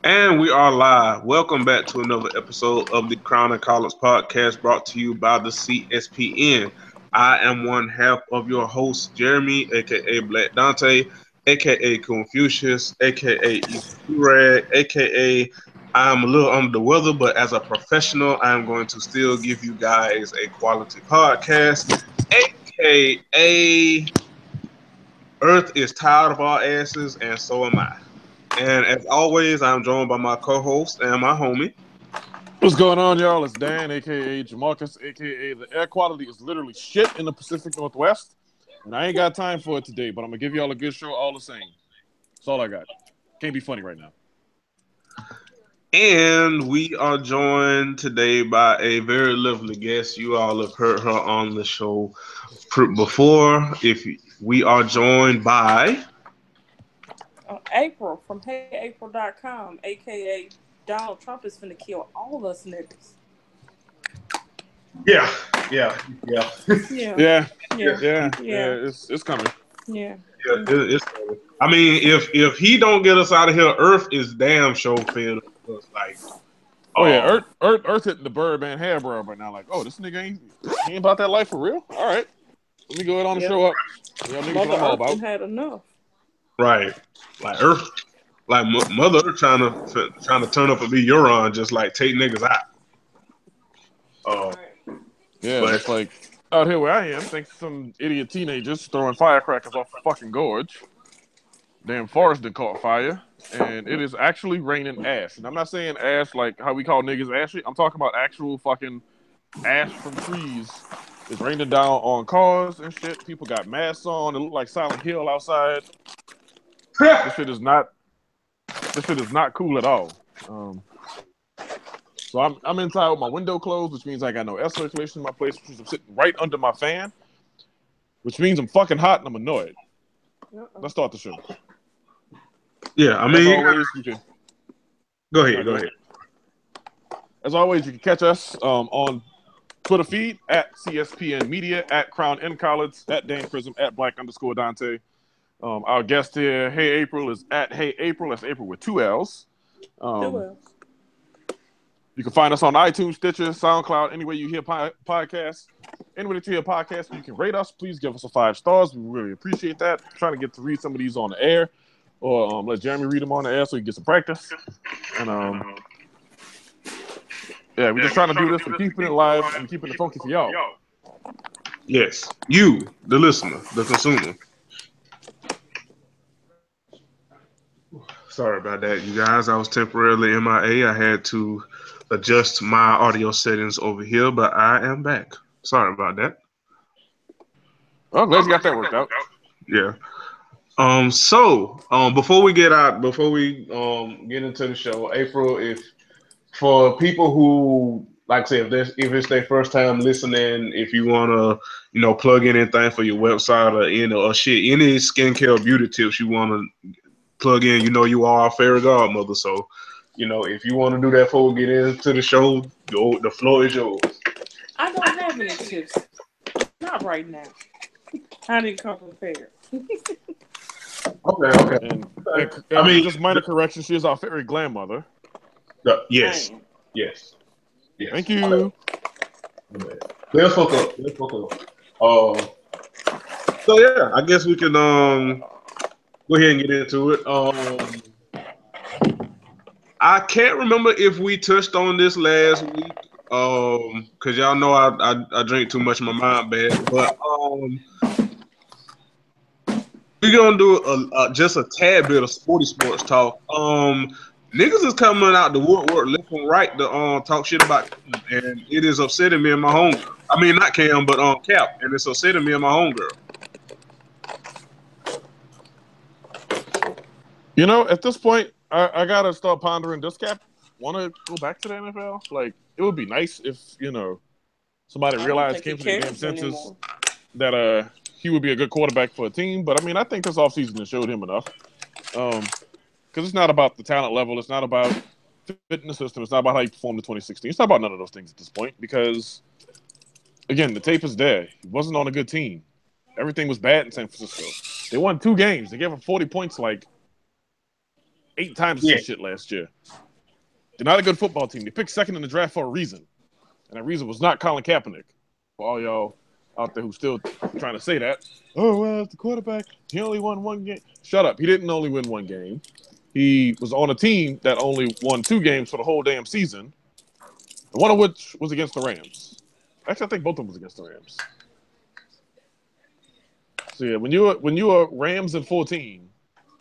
And we are live. Welcome back to another episode of the Crown and College podcast brought to you by the CSPN. I am one half of your host, Jeremy, aka Black Dante, aka Confucius, aka Rag, aka I'm a little under the weather, but as a professional, I am going to still give you guys a quality podcast, aka Earth is tired of our asses, and so am I. And as always, I'm joined by my co-host and my homie. What's going on, y'all? It's Dan, aka Jamarcus, aka the air quality is literally shit in the Pacific Northwest, and I ain't got time for it today. But I'm gonna give y'all a good show all the same. That's all I got. Can't be funny right now. And we are joined today by a very lovely guest. You all have heard her on the show before. If we are joined by April from HeyApril.com, aka Donald Trump is finna kill all us niggas. yeah, yeah, yeah, Yeah, Yeah, yeah, yeah. It's coming. yeah. yeah. It's, I mean, if he don't get us out of here, Earth is damn show fed up with us. Like, Oh yeah, oh, Earth hitting the Birdman hairbrow right now. Like, oh, this nigga he ain't about that life for real. All right, let me go ahead on and Yep. show up. Y'all niggas what Mother I'm all Earth about. done had enough. right, like Earth, like Mother Earth trying to turn up and be Euron, just like take niggas out. Oh, Right. Yeah, but that's like out here where I am. Thanks to some idiot teenagers throwing firecrackers off the fucking gorge. Damn forest that caught fire, and it is actually raining ash. And I'm not saying ash like how we call niggas ashy. I'm talking about actual fucking ash from trees. It's raining down on cars and shit. People got masks on. It look like Silent Hill outside. This shit is not. This shit is not cool at all. So I'm inside with my window closed, which means I got no air circulation in my place, which means I'm sitting right under my fan, which means I'm fucking hot and I'm annoyed. Let's start the show. yeah, I As mean, always, you can go ahead, go ahead. As always, you can catch us on Twitter feed at CSPN Media, at Crown N College, at Dan Prism, at Black_Dante. Our guest here, Hey April, is at Hey April. That's April with two L's. Who else? You can find us on iTunes, Stitcher, SoundCloud, anywhere you hear podcasts. Anywhere that you hear podcasts, you can rate us. Please give us a 5 stars. We really appreciate that. I'm trying to get to read some of these on the air, or let Jeremy read them on the air so he can get some practice. And yeah, we're just trying to do this for keeping it live and keeping it funky for y'all. Yes, you, the listener, the consumer. Sorry about that, you guys. I was temporarily MIA. I had to adjust my audio settings over here, but I am back. Sorry about that. Well, glad you got that worked out. Yeah. Before we get into the show, April, if for people who like I say if it's their first time listening, if you wanna, plug in anything for your website or any skincare or beauty tips you wanna plug in, you are our fairy godmother. So, if you want to do that before we get into the show, the floor is yours. I don't have any tips. Not right now. I didn't come prepared. Okay, okay. And I mean, just minor correction, she is our fairy grandmother. yes, Dang. yes, yes. Thank you. Let's fuck up. Let's fuck up. So yeah, I guess we can go ahead and get into it. I can't remember if we touched on this last week. Cause y'all know I drink too much, my mind bad. But we're gonna do just a tad bit of sports talk. Niggas is coming out the woodwork left and right to talk shit about Cam, and it is upsetting me and my homegirl. I mean not Cam, but Cap, and it's upsetting me and my homegirl. At this point, I gotta start pondering. Does Cap want to go back to the NFL? Like, it would be nice if somebody I don't realized, think he came to the damn cares senses anymore. that he would be a good quarterback for a team. But I mean, I think this offseason has showed him enough. Because it's not about the talent level, it's not about fitting the system, it's not about how he performed in 2016. It's not about none of those things at this point. Because again, the tape is there. He wasn't on a good team. Everything was bad in San Francisco. They won 2 games. They gave him 40 points like 8 times Yeah. some shit last year. They're not a good football team. They picked second in the draft for a reason. And that reason was not Colin Kaepernick. For all y'all out there who still trying to say that. Oh, well, the quarterback, he only won 1 game. Shut up. He didn't only win 1 game. He was on a team that only won 2 games for the whole damn season. And one of which was against the Rams. Actually, I think both of them was against the Rams. So yeah, when you are Rams in 14,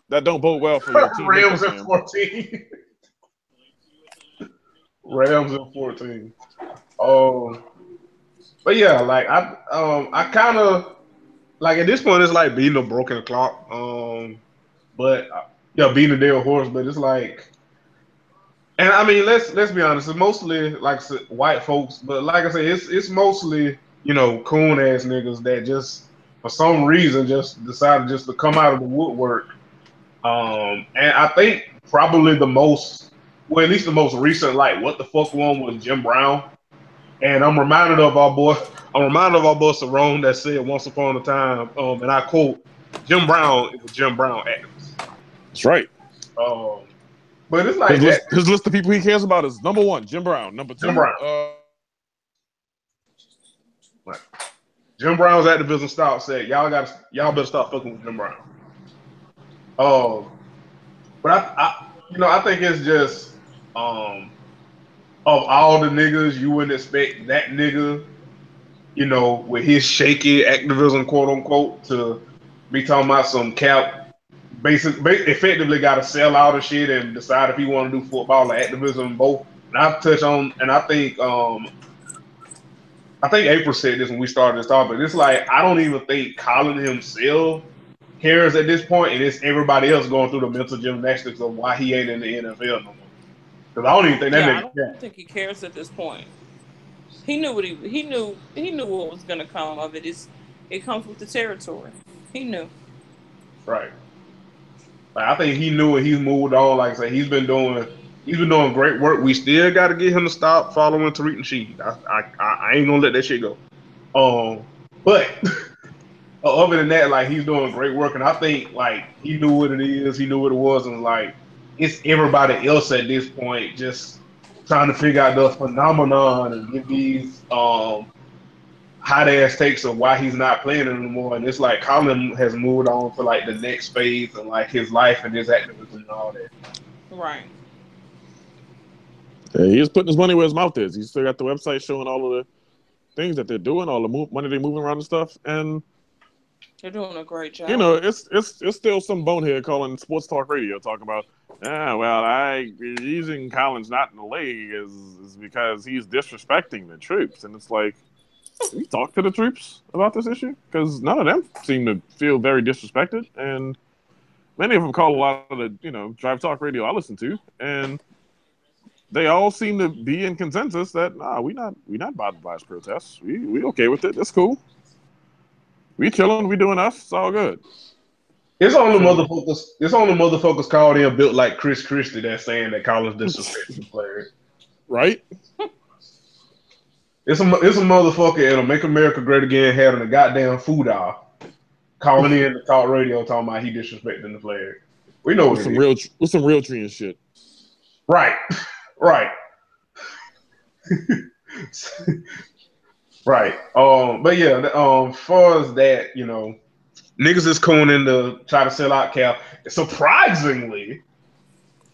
that don't bode well for your team. Rams in 14. Rams in 14. Oh, but yeah, like I kind of like at this point it's like beating a broken clock. But yeah, beating a dead horse. But it's like, and I mean, let's be honest. It's mostly like white folks, but like I said, it's mostly coon ass niggas that just for some reason just decided just to come out of the woodwork. And I think probably the most, well, at least the most recent, like what the fuck one was Jim Brown. And I'm reminded of our boy Cerrone that said once upon a time, and I quote, Jim Brown is a Jim Brown activist. That's right. But it's like his list of people he cares about is number 1, Jim Brown. Number 2, Jim Brown. Jim Brown's activism style said, y'all better stop fucking with Jim Brown. But I think it's just of all the niggas, you wouldn't expect that nigga, with his shaky activism, quote unquote, to be talking about some cap. Effectively got to sell out of shit and decide if he want to do football or activism both. And I've touched on, and I think April said this when we started this topic. It's like I don't even think Colin himself cares at this point, and it's everybody else going through the mental gymnastics of why he ain't in the NFL no more. Because I don't even think that nigga. I don't think he cares at this point. He knew what he knew what was gonna come of it. It comes with the territory. He knew. Right. Like, I think he knew and he's moved on. Like I said, he's been doing great work. We still got to get him to stop following Tariq Nasheed. I ain't gonna let that shit go. But other than that, like he's doing great work, and I think like he knew what it is, he knew what it was, and like it's everybody else at this point just trying to figure out the phenomenon and give these hot ass takes of why he's not playing anymore. And it's like Colin has moved on to like the next phase of like his life and his activism and all that. Right. Yeah, he is putting his money where his mouth is. He's still got the website showing all of the things that they're doing, all the money they're moving around and stuff, and they're doing a great job. It's still some bonehead calling sports talk radio talking about, using Colin's not in the league is because he's disrespecting the troops, and it's like, have you talked to the troops about this issue? Because none of them seem to feel very disrespected, and many of them call a lot of the drive talk radio I listen to, and they all seem to be in consensus that we not bothered by his protests. We okay with it. That's cool. We chilling. We doing us. It's all good. It's only motherfuckers called in built like Chris Christie that's saying that Colin's disrespecting players. Right. It's a motherfucker at a Make America Great Again having a goddamn foodie calling in to talk radio talking about he disrespecting the player. We know with some real tree and shit. Right. Right. Right. But yeah, as far as that, niggas is cooning to try to sell out Cap. Surprisingly,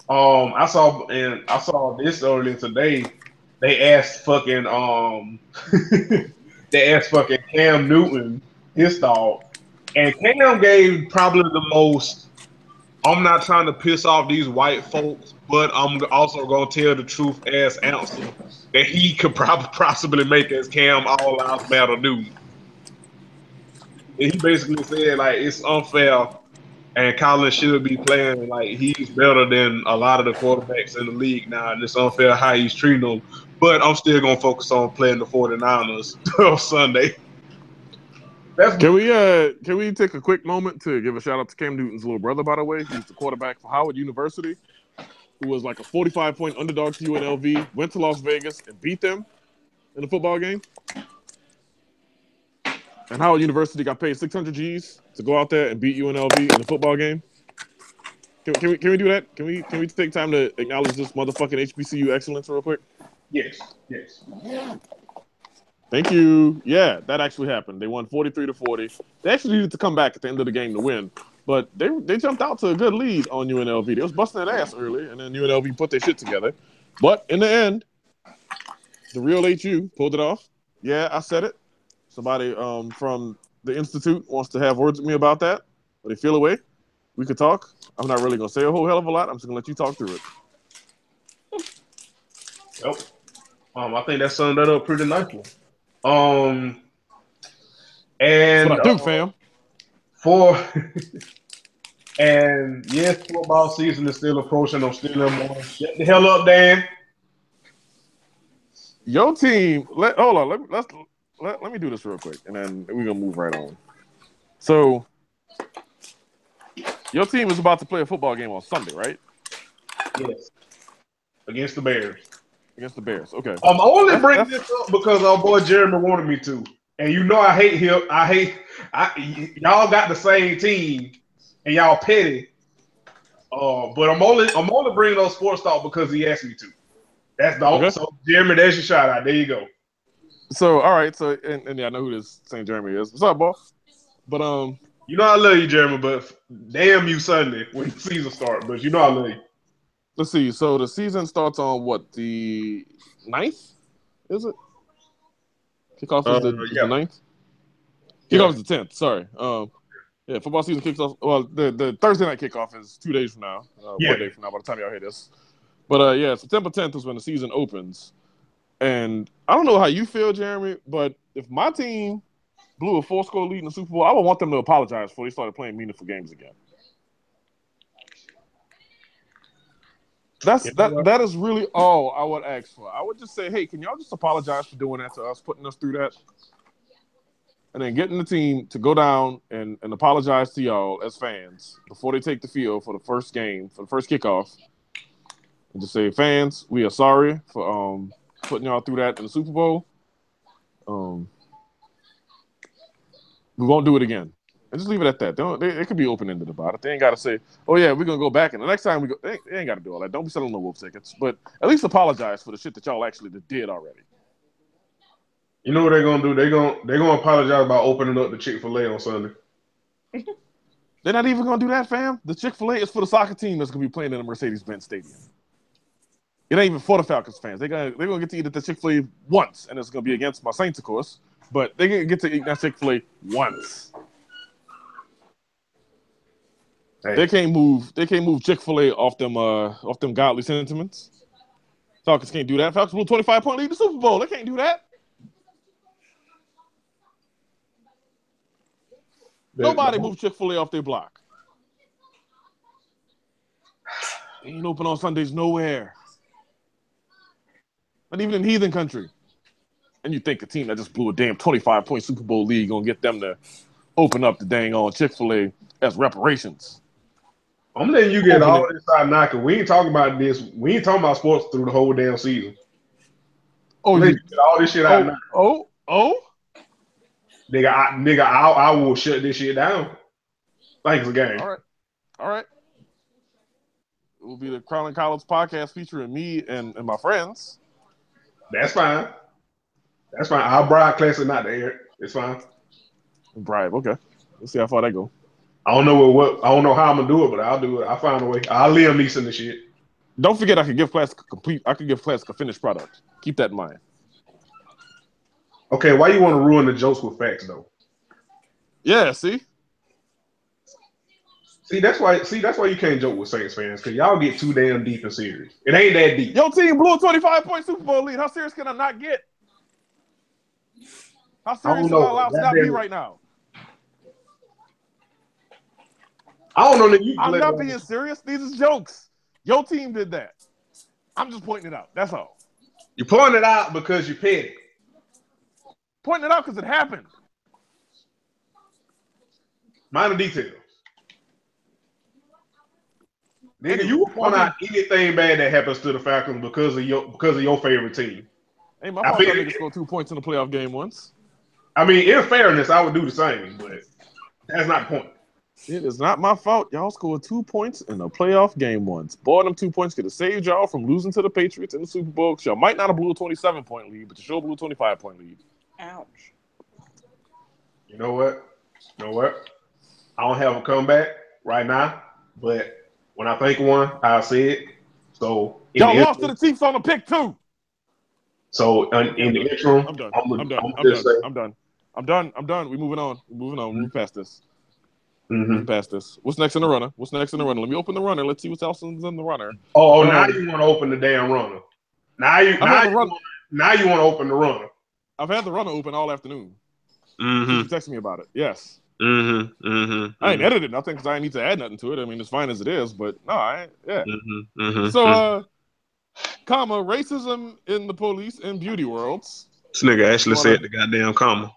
I saw this earlier today. They asked fucking Cam Newton his thought, and Cam gave probably the most. I'm not trying to piss off these white folks, but I'm also gonna tell the truth as answer that he could possibly make as Cam All Lives Matter dude. And he basically said like it's unfair, and Colin should be playing like he's better than a lot of the quarterbacks in the league now, and it's unfair how he's treating them. But I'm still gonna focus on playing the 49ers on Sunday. Can we take a quick moment to give a shout out to Cam Newton's little brother, by the way? He's the quarterback for Howard University, who was like a 45-point underdog to UNLV, went to Las Vegas and beat them in the football game. And Howard University got paid 600 G's to go out there and beat UNLV in the football game. Can we do that? Can we take time to acknowledge this motherfucking HBCU excellence real quick? Yes. Thank you. Yeah, that actually happened. They won 43-40. They actually needed to come back at the end of the game to win, but they jumped out to a good lead on UNLV. They was busting that ass early, and then UNLV put their shit together. But in the end, the real HU pulled it off. Yeah, I said it. Somebody from the Institute wants to have words with me about that, but they feel away. We could talk. I'm not really going to say a whole hell of a lot. I'm just going to let you talk through it. Yep. I think that summed that up pretty nicely. That's And what I do, fam. And yes, football season is still approaching. I'm still in one. Shut the hell up, Dan. Your team. Hold on. Let me do this real quick, and then we're gonna move right on. So, your team is about to play a football game on Sunday, right? Yes. Against the Bears. Against the Bears. Okay. I'm only bringing this up because our boy Jeremy wanted me to, and you know I hate him. Y'all got the same team, and y'all petty. But I'm only bringing up sports talk because he asked me to. That's the Okay. So Jeremy, there's your shout out. There you go. So all right. So and yeah, I know who this St. Jeremy is. What's up, boss? But you know I love you, Jeremy. But damn you, Sunday when the season starts. But you know I love you. Let's see. So the season starts on what, the 9th? Is it? Kickoff is the 9th. Kickoff is the 10th. Sorry. Yeah, football season kicks off. Well, the Thursday night kickoff is 2 days from now. 1 day from now. By the time y'all hear this. But yeah, September 10th is when the season opens. And I don't know how you feel, Jeremy, but if my team blew a 4-score lead in the Super Bowl, I would want them to apologize before they started playing meaningful games again. That is really all I would ask for. I would just say, hey, can y'all just apologize for doing that to us, putting us through that? And then getting the team to go down and apologize to y'all as fans before they take the field for the first game, for the first kickoff. And just say, fans, we are sorry for putting y'all through that in the Super Bowl. We won't do it again. And just leave it at that. It could be open-ended about it. They ain't got to say, oh, yeah, we're going to go back. And the next time we go, they ain't got to do all that. Don't be selling no Wolf tickets. But at least apologize for the shit that y'all actually did already. You know what they're going to do? They're gonna apologize about opening up the Chick-fil-A on Sunday. They're not even going to do that, fam. The Chick-fil-A is for the soccer team that's going to be playing in the Mercedes-Benz Stadium. It ain't even for the Falcons fans. They're gonna get to eat at the Chick-fil-A once. And it's going to be against my Saints, of course. But they get to eat that Chick-fil-A once. Hey. They can't move Chick-fil-A off them godly sentiments. Falcons can't do that. Falcons blew 25-point lead in the Super Bowl. They can't do that. Nobody moved Chick-fil-A off their block. They ain't open on Sundays nowhere. Not even in heathen country. And you think a team that just blew a damn 25-point Super Bowl lead gonna get them to open up the dang on Chick-fil-A as reparations? I'm letting you get all this side knocking. We ain't talking about this. We ain't talking about sports through the whole damn season. Oh, you get all this shit out now. Oh. Nigga, I will shut this shit down. Like it's a game. All right. It will be the Crown and College podcast featuring me and my friends. That's fine. I'll bribe Classic not to air. It's fine. Bribe, okay. Let's see how far that go. I don't know how I'm gonna do it, but I'll do it. I'll find a way. I'll Liam Neeson the shit. Don't forget, I could give Classic a finished product. Keep that in mind. Okay, why you want to ruin the jokes with facts though? Yeah, see, that's why you can't joke with Saints fans, because y'all get too damn deep and serious. It ain't that deep. Your team blew a 25-point Super Bowl lead. How serious can I not get? How serious am I allowed to not be right now? I don't know that you. I'm not being serious. These are jokes. Your team did that. I'm just pointing it out. That's all. You pointing it out because you're petty. Pointing it out because it happened. Minor details. Nigga, you will point out anything bad that happens to the Falcons because of your favorite team. Hey, my fault nigga scored 2 points in a playoff game once. I mean, in fairness, I would do the same, but that's not the point. It is not my fault. Y'all scored 2 points in a playoff game once. Boy, them 2 points could have saved y'all from losing to the Patriots in the Super Bowl. Y'all might not have blew a 27-point lead, but you sure blew a 25-point lead. Ouch. You know what? I don't have a comeback right now, but when I think one, I'll say it. So y'all lost to the Chiefs on a pick too. So in the interim, I'm done. I'm done. We're moving on. We're moving past this. Past this. What's next in the runner? Let me open the runner. Let's see what else is in the runner. Now you want to open the damn runner. Now you want to open the runner. I've had the runner open all afternoon. You texted me about it. Yes. I ain't edited nothing because I ain't need to add nothing to it. I mean, it's fine as it is, but no, I ain't. Yeah. So, racism in the police and beauty worlds. This nigga actually said the goddamn comma.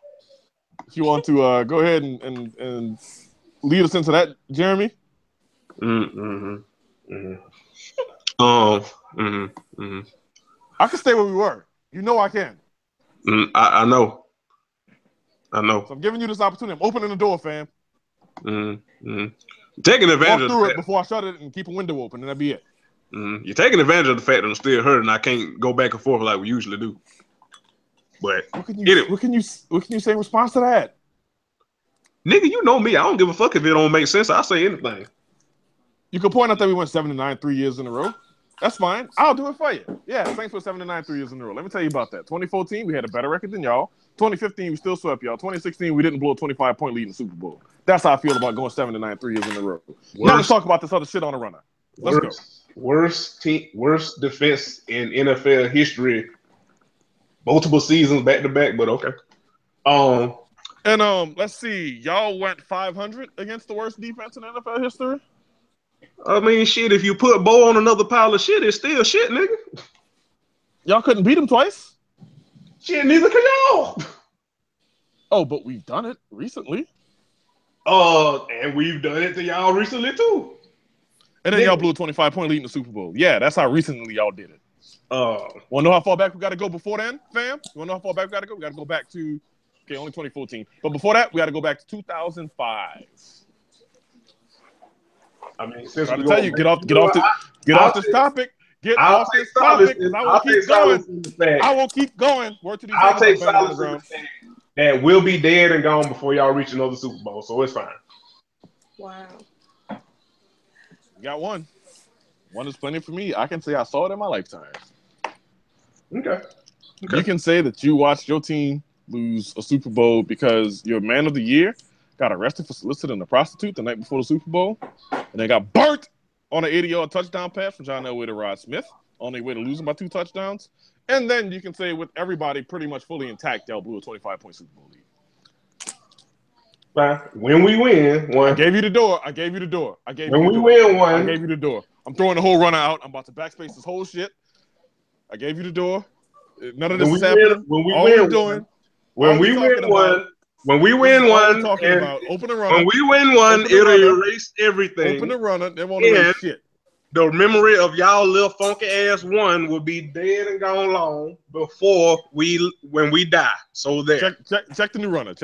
If you want to go ahead and lead us into that, Jeremy. I can stay where we were. You know I can. I know. So I'm giving you this opportunity. I'm opening the door, fam. Taking advantage Walk through it before I shut it and keep a window open, and that'd be it. You're taking advantage of the fact that I'm still hurting. I can't go back and forth like we usually do. But what can you say in response to that? Nigga, you know me. I don't give a fuck if it don't make sense. I'll say anything. You can point out that we went 7-9 3 years in a row. That's fine. I'll do it for you. Yeah, thanks for 7-9 3 years in a row. Let me tell you about that. 2014, we had a better record than y'all. 2015, we still swept y'all. 2016, we didn't blow a 25-point lead in the Super Bowl. That's how I feel about going 7-9 3 years in a row. Now let's talk about this other shit on the runner. Let's go. Worst defense in NFL history. Multiple seasons back to back, but okay. Let's see. Y'all went 500 against the worst defense in NFL history. I mean, shit. If you put Bo on another pile of shit, it's still shit, nigga. Y'all couldn't beat him twice. Shit, neither could y'all. Oh, but we've done it recently. And we've done it to y'all recently too. And then y'all blew a 25-point lead in the Super Bowl. Yeah, that's how recently y'all did it. Want to know how far back we got to go before then, fam? You want to know how far back we got to go? We got to go back to, only 2014. But before that, we got to go back to 2005. I mean, since I'm trying to tell you, get off this topic. Get off this topic, because I will keep going. I will keep going. Word to these I'll take solace in the fact that we'll be dead and gone before y'all reach another Super Bowl, so it's fine. Wow. You got one. One is plenty for me. I can say I saw it in my lifetime. Okay. You can say that you watched your team lose a Super Bowl because your man of the year got arrested for soliciting a prostitute the night before the Super Bowl, and they got burnt on an 80-yard touchdown pass from John Elway to Rod Smith on their way to losing by 2 touchdowns. And then you can say with everybody pretty much fully intact, y'all blew a 25-point Super Bowl lead. When we win one. I gave you the door. When we win one. I gave you the door. I'm throwing the whole runner out. I'm about to backspace this whole shit. I gave you the door. None of this is happening. When we win one, open the runner. When we win one, it'll erase everything. Open the runner. They won't erase shit. The memory of y'all little funky ass one will be dead and gone long before when we die. So there. Check the new runner.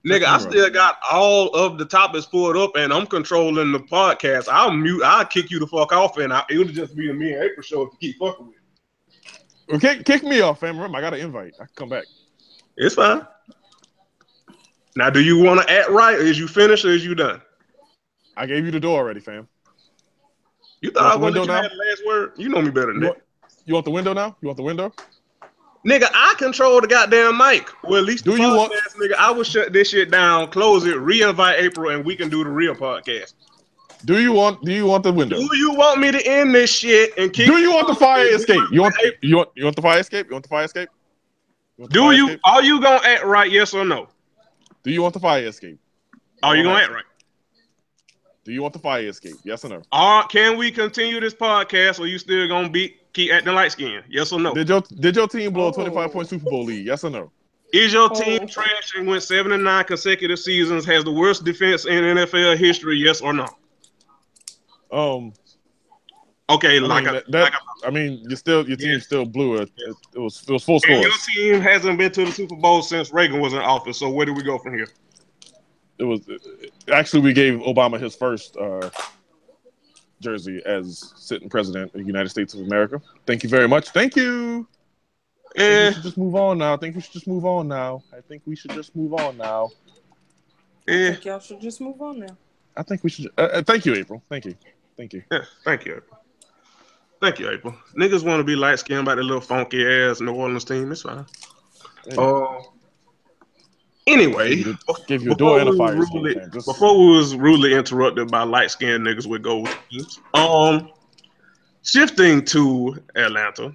Nigga, I still got all of the topics pulled up, and I'm controlling the podcast. I'll kick you the fuck off, and it'll just be a me and April show if you keep fucking with it. Okay, kick me off, fam. Remember, I got an invite. I can come back. It's fine. Now, do you want to act right? Is you finished or is you done? I gave you the door already, fam. You thought I was going to have the last word? You know me better than that. You want the window now? You want the window? Nigga, I control the goddamn mic. Well, at least do you want? Nigga, I will shut this shit down, close it, re-invite April, and we can do the real podcast. Do you want the window? Do you want me to end this shit and keep? Do you want the fire escape? You want the fire escape? You want the fire escape? Are you gonna act right? Yes or no? Do you want the fire escape? Are you gonna act right? Do you want the fire escape? Yes or no? Can we continue this podcast, or you still gonna keep acting light skin? Yes or no? Did your team blow a 25-point Super Bowl lead? Yes or no? Is your team trash and went 7-9 consecutive seasons, has the worst defense in NFL history? Yes or no? Okay, I mean, your team still blew it. It was full score. And your team hasn't been to the Super Bowl since Reagan was in office. So where do we go from here? It was actually we gave Obama his first jersey as sitting president of the United States of America. Thank you very much. Thank you. I think we should just move on now. I think we should just move on now. I think y'all should just move on now. I think we should. Thank you, April. Thank you. Yeah, thank you, April. Niggas want to be light skinned by the little funky ass New Orleans team. It's fine. Anyway, give you a door and a fire. Before we was rudely interrupted by light skinned niggas with gold teams. Shifting to Atlanta.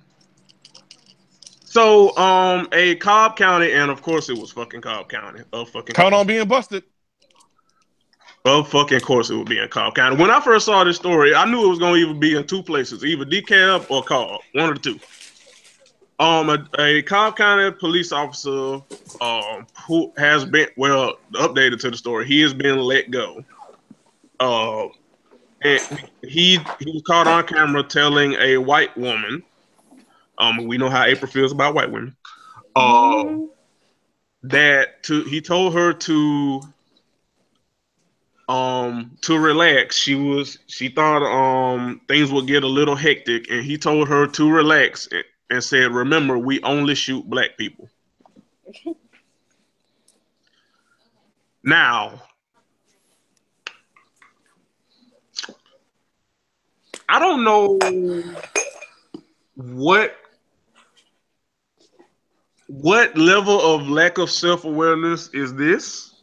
So, a Cobb County, and of course it was fucking Cobb County. Count on being busted. Of fucking course it would be in Cobb County. When I first saw this story, I knew it was going to either be in two places, either DeKalb or Cobb, one of the two. A Cobb County police officer who has been, updated to the story, he has been let go. And he was caught on camera telling a white woman, we know how April feels about white women, he told her to relax. She thought things would get a little hectic, and he told her to relax and said, "Remember, we only shoot black people." Now, I don't know what level of lack of self-awareness is this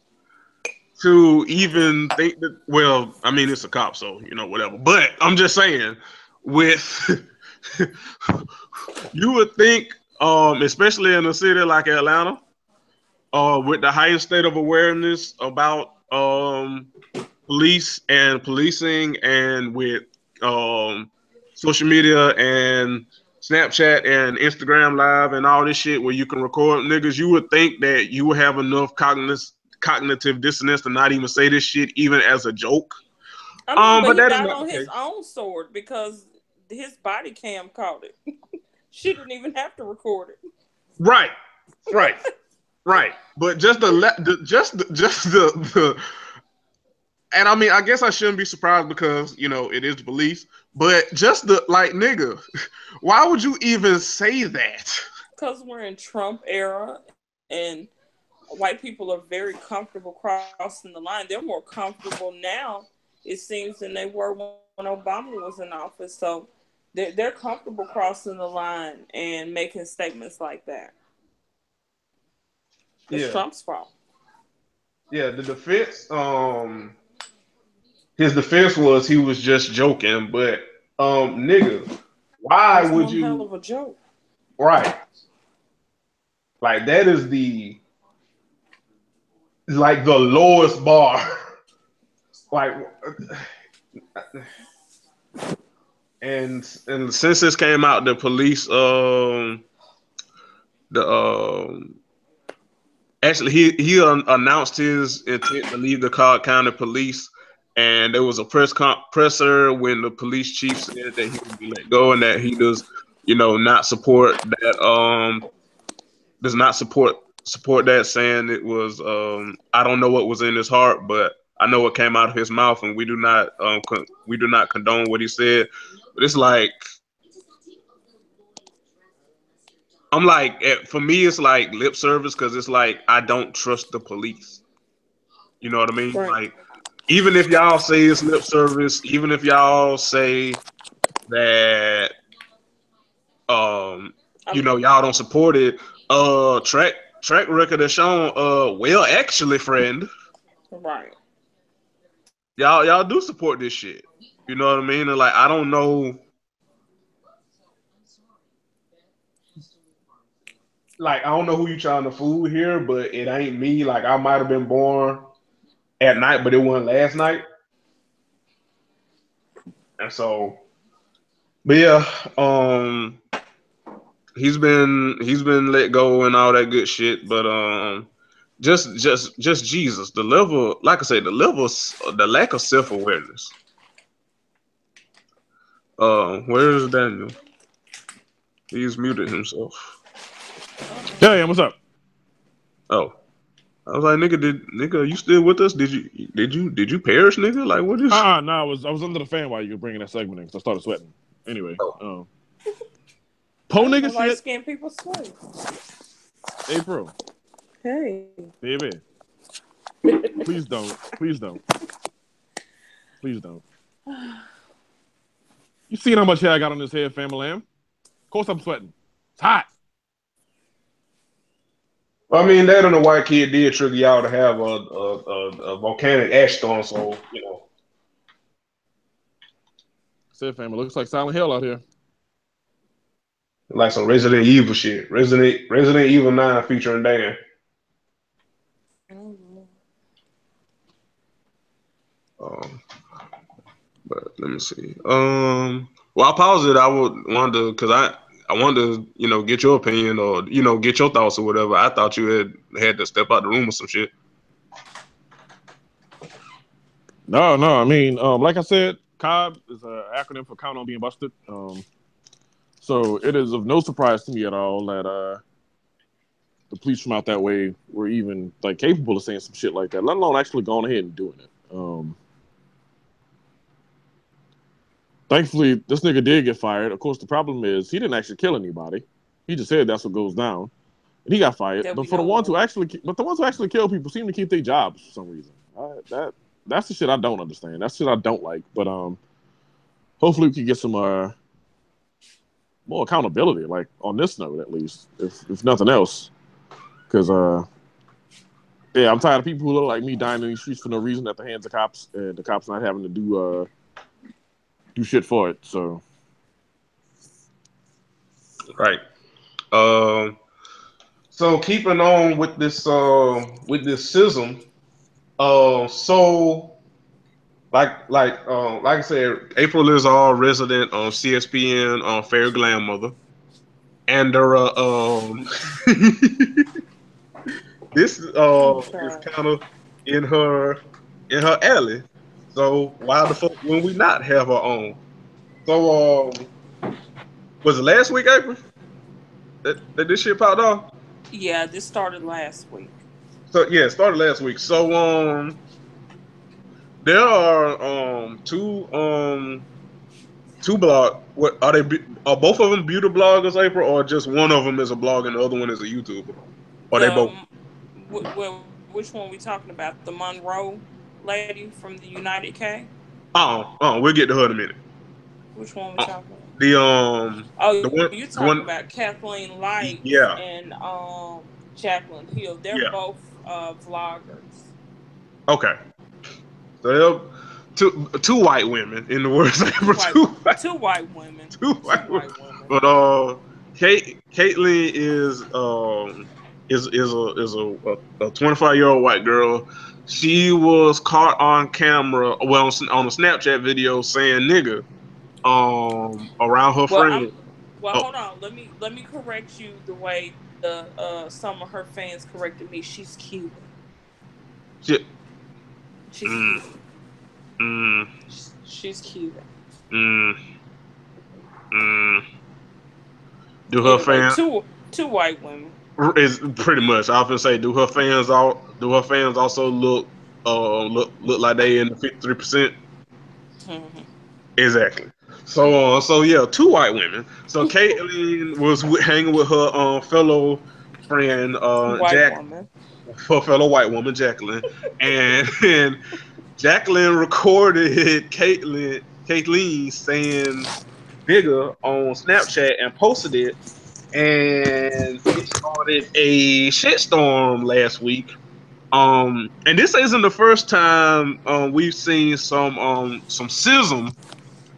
to even think that, well, I mean, it's a cop, so, whatever. But I'm just saying, with, you would think, especially in a city like Atlanta, with the highest state of awareness about police and policing, and with social media and Snapchat and Instagram Live and all this shit where you can record niggas, you would think that you would have enough cognitive dissonance to not even say this shit even as a joke. But he died on his own sword because his body cam caught it. She didn't even have to record it. Right. But just the and I mean, I guess I shouldn't be surprised because, it is the police, but just the, nigga, why would you even say that? Because we're in Trump era and white people are very comfortable crossing the line. They're more comfortable now, it seems, than they were when Obama was in office. So they're comfortable crossing the line and making statements like that. It's Trump's fault. Yeah, the defense, his defense was he was just joking, but nigga, why That's would you? Hell of a joke, right? Like that is the lowest bar. And since this came out, the police actually he announced his intent to leave the Cobb County Police. And there was a presser when the police chief said that he would be let go and that he does, not support that. Does not support that, saying it was. I don't know what was in his heart, but I know what came out of his mouth, and we do not condone what he said. But it's like, I'm like, for me, it's like lip service because it's like I don't trust the police. You know what I mean? Right. Like. Even if y'all say it's lip service, even if y'all say that, y'all don't support it, track record has shown, well, actually, friend, right? Y'all do support this shit. You know what I mean? And I don't know, I don't know who you trying to fool here, but it ain't me. I might have been born at night, but it wasn't last night. And so, but yeah, he's been let go and all that good shit. But just Jesus, the level, like I said, the lack of self-awareness. Where is Daniel? He's muted himself. Yeah, what's up? Oh, I was like, nigga, you still with us? Did you perish, nigga? Like, what is? No, I was under the fan while you were bringing that segment in, because I started sweating. Anyway, po nigga Light shit. skinned people sweat. April, Hey. baby, please don't, please don't, please don't. You seen how much hair I got on this head, family? Of course I'm sweating. It's hot. I mean, that and the white kid did trigger y'all to have a volcanic ash storm, so you know. Said family, looks like Silent Hill out here. Like some Resident Evil shit. Resident Evil 9 featuring Dan. But let me see. Well, I paused it. I would wonder because I wanted to, get your opinion or get your thoughts or whatever. I thought you had to step out the room or some shit. No. I mean, like I said, COB is an acronym for Count on Being Busted. So it is of no surprise to me at all that the police from out that way were even like capable of saying some shit like that, let alone actually going ahead and doing it. Thankfully, this nigga did get fired. Of course, the problem is he didn't actually kill anybody. He just said that's what goes down, and he got fired. But the ones who actually kill people seem to keep their jobs for some reason. That's the shit I don't understand. That's shit I don't like. But hopefully we can get some more accountability, like on this note at least, if nothing else. Because yeah, I'm tired of people who look like me dying in these streets for no reason at the hands of cops, and the cops not having to do shit for it. So right. So keeping on with this schism. So like I said, April is our resident on CSPN on Fair Glam Mother, and this is kind of in her alley. So why the fuck when we not have our own? So was it last week, April? That this shit popped off? Yeah, this started last week. So yeah, it started last week. So there are two blog. What are they? Are both of them beauty bloggers, April, or just one of them is a blogger and the other one is a YouTuber? Or they both? Which one we talking about? The Monroe lady from the United K? We'll get to her in a minute. Which one we talking about? You talking about Kathleen Light and Jacqueline Hill. They're both vloggers. Okay. So two white women in the words. Two white women. Two white women. But Caitlyn is a 25-year-old white girl. She was caught on camera, well, on a Snapchat video saying "nigga" around her friend. Hold on. Let me correct you the way some of her fans corrected me. She's Cuban. She's Cuban. She's Cuban. Do her fans two white women? Is pretty much. I often say, do her fans also look like they in the 53%? Mm-hmm. Exactly. So yeah, two white women. So Caitlyn was hanging with her fellow friend fellow white woman Jacqueline, and Jacqueline recorded Caitlyn saying "nigga" on Snapchat and posted it, and it started a shitstorm last week. And this isn't the first time we've seen some schism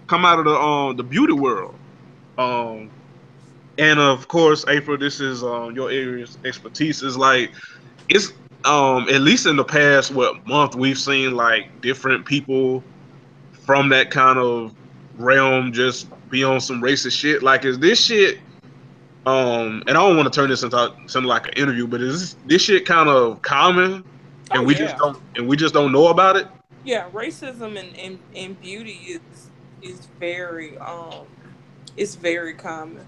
come out of the beauty world. And of course, April, this is your area's expertise. Is like it's at least in the past month we've seen like different people from that kind of realm just be on some racist shit. Like, is this shit? And I don't want to turn this into something like an interview, but is this shit kind of common, and we just don't know about it? Yeah, racism in beauty is very it's very common.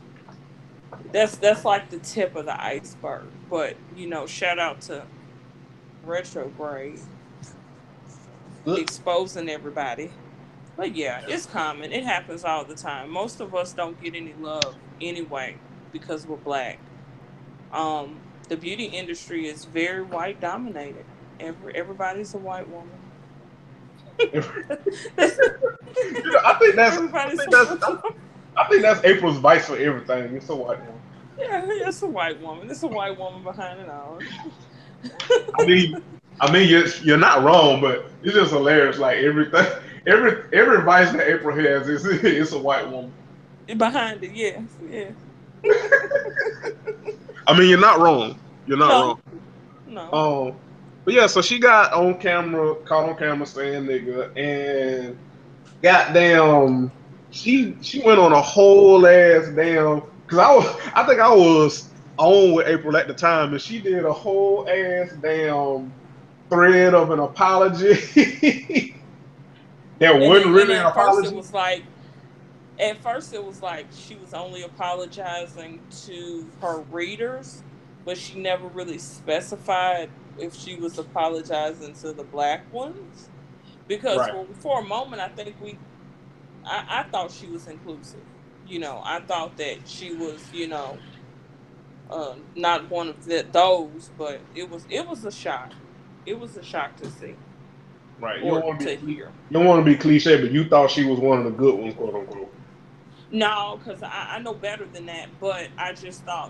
That's like the tip of the iceberg. But shout out to retrograde, Look, exposing everybody. But yeah, it's common. It happens all the time. Most of us don't get any love anyway because we're black. The beauty industry is very white dominated. Everybody's a white woman. I think that's Everybody's a white woman. I think that's April's vice for everything. It's a white one. Yeah, it's a white woman. It's a white woman behind it all. I mean, you're not wrong, but it's just hilarious. Like everything, every vice that April has is it's a white woman. Behind it, yes, yeah. I mean, you're not wrong. You're not wrong. No. But yeah, so she got caught on camera saying nigga, and goddamn, she went on a whole ass damn. Cause I think I was on with April at the time, and she did a whole ass damn thread of an apology that wasn't really an apology. At first it was like she was only apologizing to her readers, but she never really specified if she was apologizing to the black ones. Because Right. for a moment, I think I thought she was inclusive. I thought that she was, not one of those, but it was a shock. It was a shock to see. Right. Or to hear. You don't want to be cliche, but you thought she was one of the good ones, quote unquote. No, because I know better than that. But I just thought,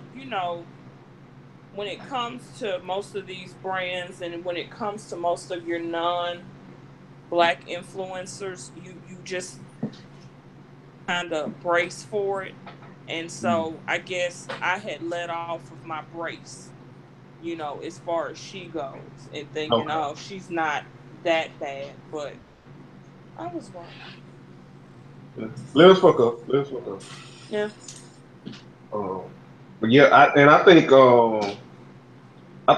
when it comes to most of these brands and when it comes to most of your non-black influencers, you just kind of brace for it. And so I guess I had let off of my brace, as far as she goes, and thinking, oh, she's not that bad. But I was wrong. Let us fuck up. Yeah. But yeah, I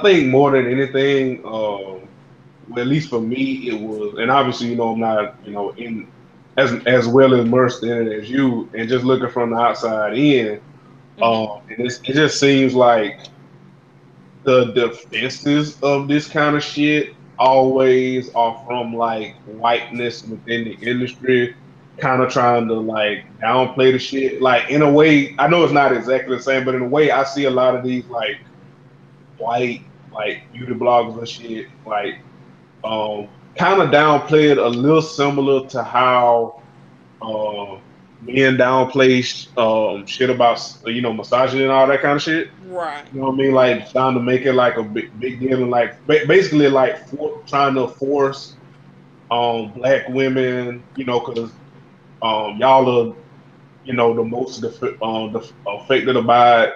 think more than anything, well, at least for me, it was, and obviously, I'm not, in as well immersed in it as you, and just looking from the outside in, and it just seems like the defenses of this kind of shit always are from like whiteness within the industry, kind of trying to like downplay the shit. Like in a way, I know it's not exactly the same, but in a way, I see a lot of these like white like beauty bloggers and shit like kind of downplayed a little similar to how men downplay shit about misogyny and all that kind of shit. Right. You know what I mean? Like trying to make it like a big deal and like basically like trying to force black women, because y'all are the most affected by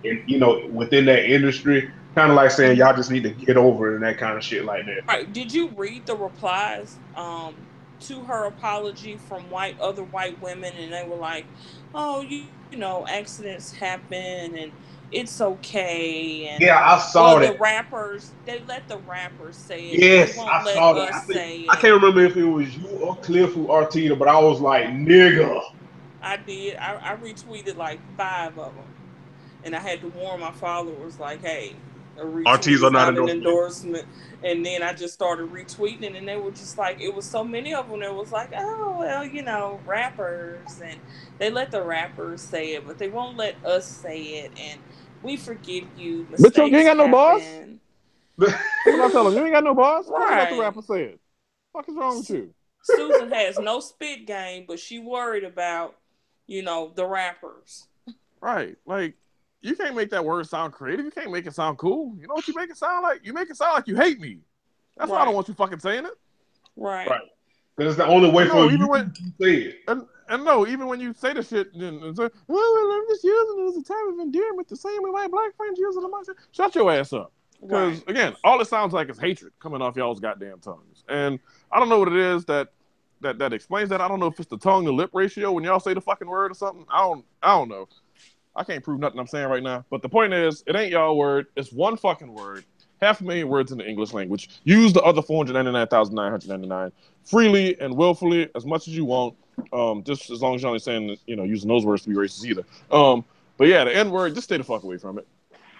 it, and within that industry, kind of like saying y'all just need to get over it and that kind of shit like that. Right. Did you read the replies to her apology from other white women, and they were like, "Oh, accidents happen, and it's okay." And yeah, I saw that. They let the rappers say it. Yes, they won't I let saw that. us say I it. can't remember if it was you or Cliff or Arteta, but I was like, nigga. I did. I retweeted like 5 of them, and I had to warn my followers, like, "Hey, a retweet is not an endorsement." And then I just started retweeting, and they were just like, it was so many of them that was like, "Oh, well, rappers, and they let the rappers say it, but they won't let us say it, and we forgive you. Mistakes but you ain't got no boss. What I tell them, you ain't got no boss. Right. Let the rapper say it. What is wrong with you? Susan has no spit game, but she worried about, the rappers. Right. Like, you can't make that word sound creative. You can't make it sound cool. You know what you make it sound like? You make it sound like you hate me. That's why I don't want you fucking saying it. Right. Because it's the only way for you to say it. And no, even when you say the shit and say, well, I'm just using it as a term of endearment the same way my black friends use it amongst it. Shut your ass up. Because, again, all it sounds like is hatred coming off y'all's goddamn tongues. And I don't know what it is that explains that. I don't know if it's the tongue to lip ratio when y'all say the fucking word or something. I don't know. I can't prove nothing I'm saying right now. But the point is, it ain't y'all word. It's one fucking word. 500,000 words in the English language. Use the other 499,999 freely and willfully as much as you want. Just as long as you're only saying, using those words to be racist either. But yeah, the N word, just stay the fuck away from it.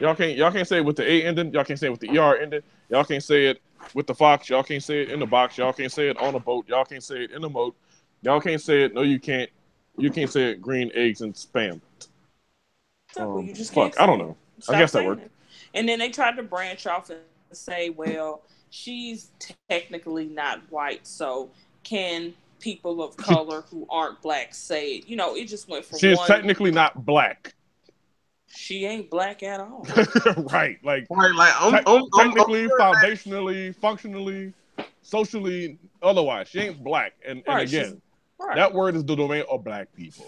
Y'all can't say it with the A ending. Y'all can't say it with the ER ending. Y'all can't say it with the Fox. Y'all can't say it in the box. Y'all can't say it on a boat. Y'all can't say it in a moat. Y'all can't say it. No, you can't. You can't say it green eggs and spam. Simple. You just Fuck, can't I say don't it. know. Stop I guess that saying worked. it. And then they tried to branch off and say, well, she's technically not white, so can people of color who aren't black say it? You know, it just went from She is one. technically not black. She ain't black at all. Right. Like, I'm technically, foundationally, functionally, socially, otherwise. She ain't black. And Right, again, right. that word is the domain of black people.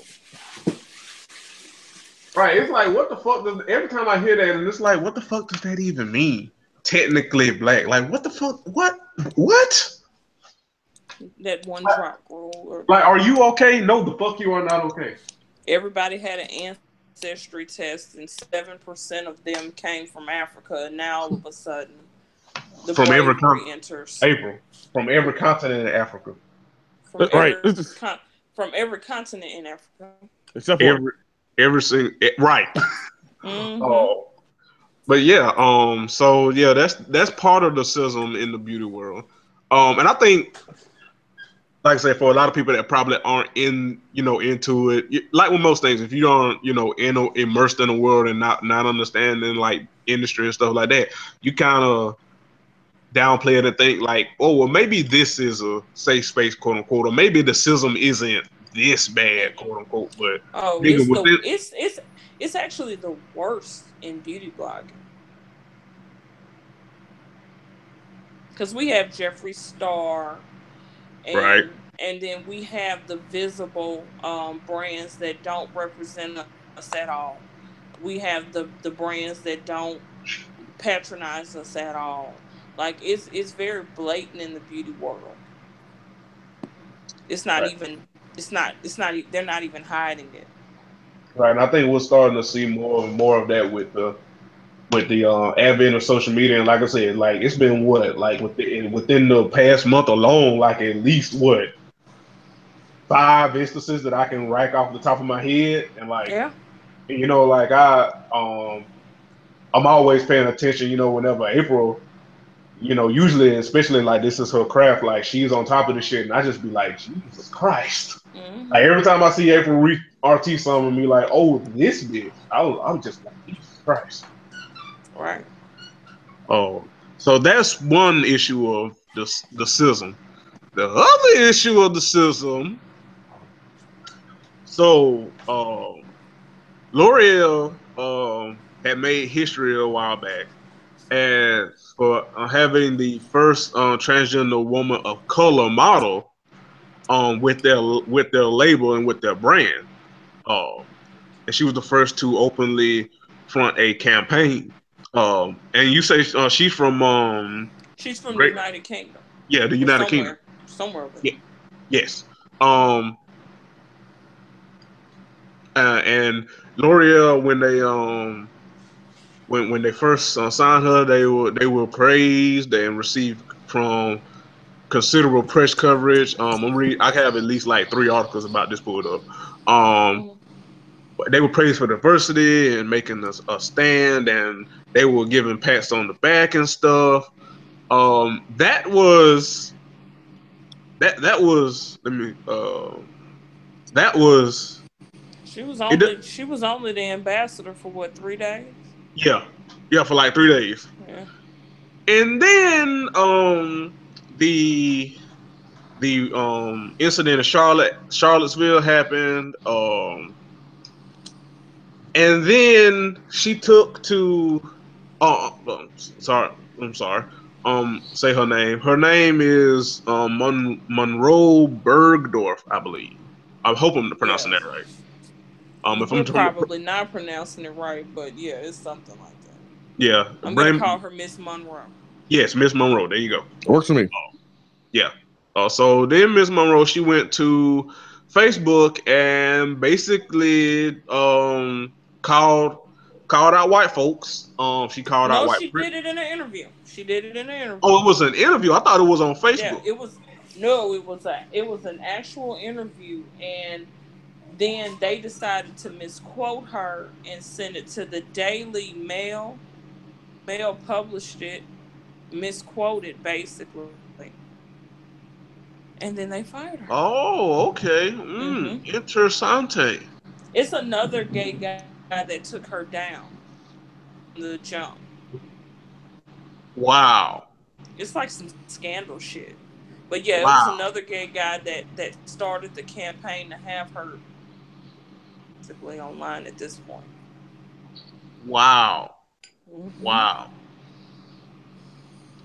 right. It's like, what the fuck does every time I hear that, and it's like, what the fuck does that even mean? Technically black. Like, what the fuck? What? What? That one drop rule. Like, are you okay? No, the fuck you are not okay. Everybody had an ancestry test, and 7% of them came from Africa. And now all of a sudden, the From every bravery enters. April. From every continent in Africa. From Right. from every continent in Africa. Except for every single right. Mm-hmm. Oh. But yeah, so yeah, that's part of the sism in the beauty world. And I think, like I said, for a lot of people that probably aren't into it, like with most things, if you aren't, immersed in the world and not understanding like industry and stuff like that, you kind of downplay it and think like, oh, well, maybe this is a safe space, quote unquote, or maybe the sism isn't this bad, quote unquote. But it's actually the worst in beauty blogging. Because we have Jeffree Star, right, and then we have the visible brands that don't represent us at all. We have the brands that don't patronize us at all. Like it's very blatant in the beauty world. It's not right. even. It's not. They're not even hiding it. Right, and I think we're starting to see more and more of that with the advent of social media. And like I said, like it's been within the past month alone, like at least 5 instances that I can rack off the top of my head, and like like I'm always paying attention. Whenever April, usually, especially like this is her craft, like she's on top of the shit, and I just be like, Jesus Christ. Mm-hmm. Like every time I see April RT something and be like, oh, this bitch, I'm just like, Jesus Christ. Right. Oh, so that's one issue of the sism. The other issue of the sism. So, L'Oreal had made history a while back as for having the first transgender woman of color model with their label and with their brand. And she was the first to openly front a campaign. And you say she's from the United Kingdom. Yeah, the United Kingdom. Somewhere. Yeah. Yes. And L'Oreal, when they first signed her, they were praised and received from considerable press coverage. I have at least like 3 articles about this pulled up. They were praised for diversity and making a stand, and they were giving pats on the back and stuff. That was She was only the ambassador for what, 3 days? Yeah, for like 3 days. Yeah. And then the incident in Charlottesville happened. And then she took to I'm sorry. Say her name. Her name is Monroe Bergdorf, I believe. I hope I'm pronouncing that right. We're probably not pronouncing it right, but yeah, it's something like that. Yeah. I'm going to call her Miss Monroe. Yes, Miss Monroe. There you go. Works for me. Yeah. So then Miss Monroe, she went to Facebook and basically called out white folks. She called out white. No, she did it in an interview. Oh, it was an interview. I thought it was on Facebook. Yeah, it was. No, it was an actual interview, and Then they decided to misquote her and send it to the Daily Mail. Mail published it, misquoted basically, and then they fired her. Oh, okay. Mm-hmm. Interessante. It's another gay guy that took her down from the jump. Wow. It's like some scandal shit. But yeah, it was Wow. another gay guy that started the campaign to have her basically online at this point. Wow. Mm-hmm. Wow.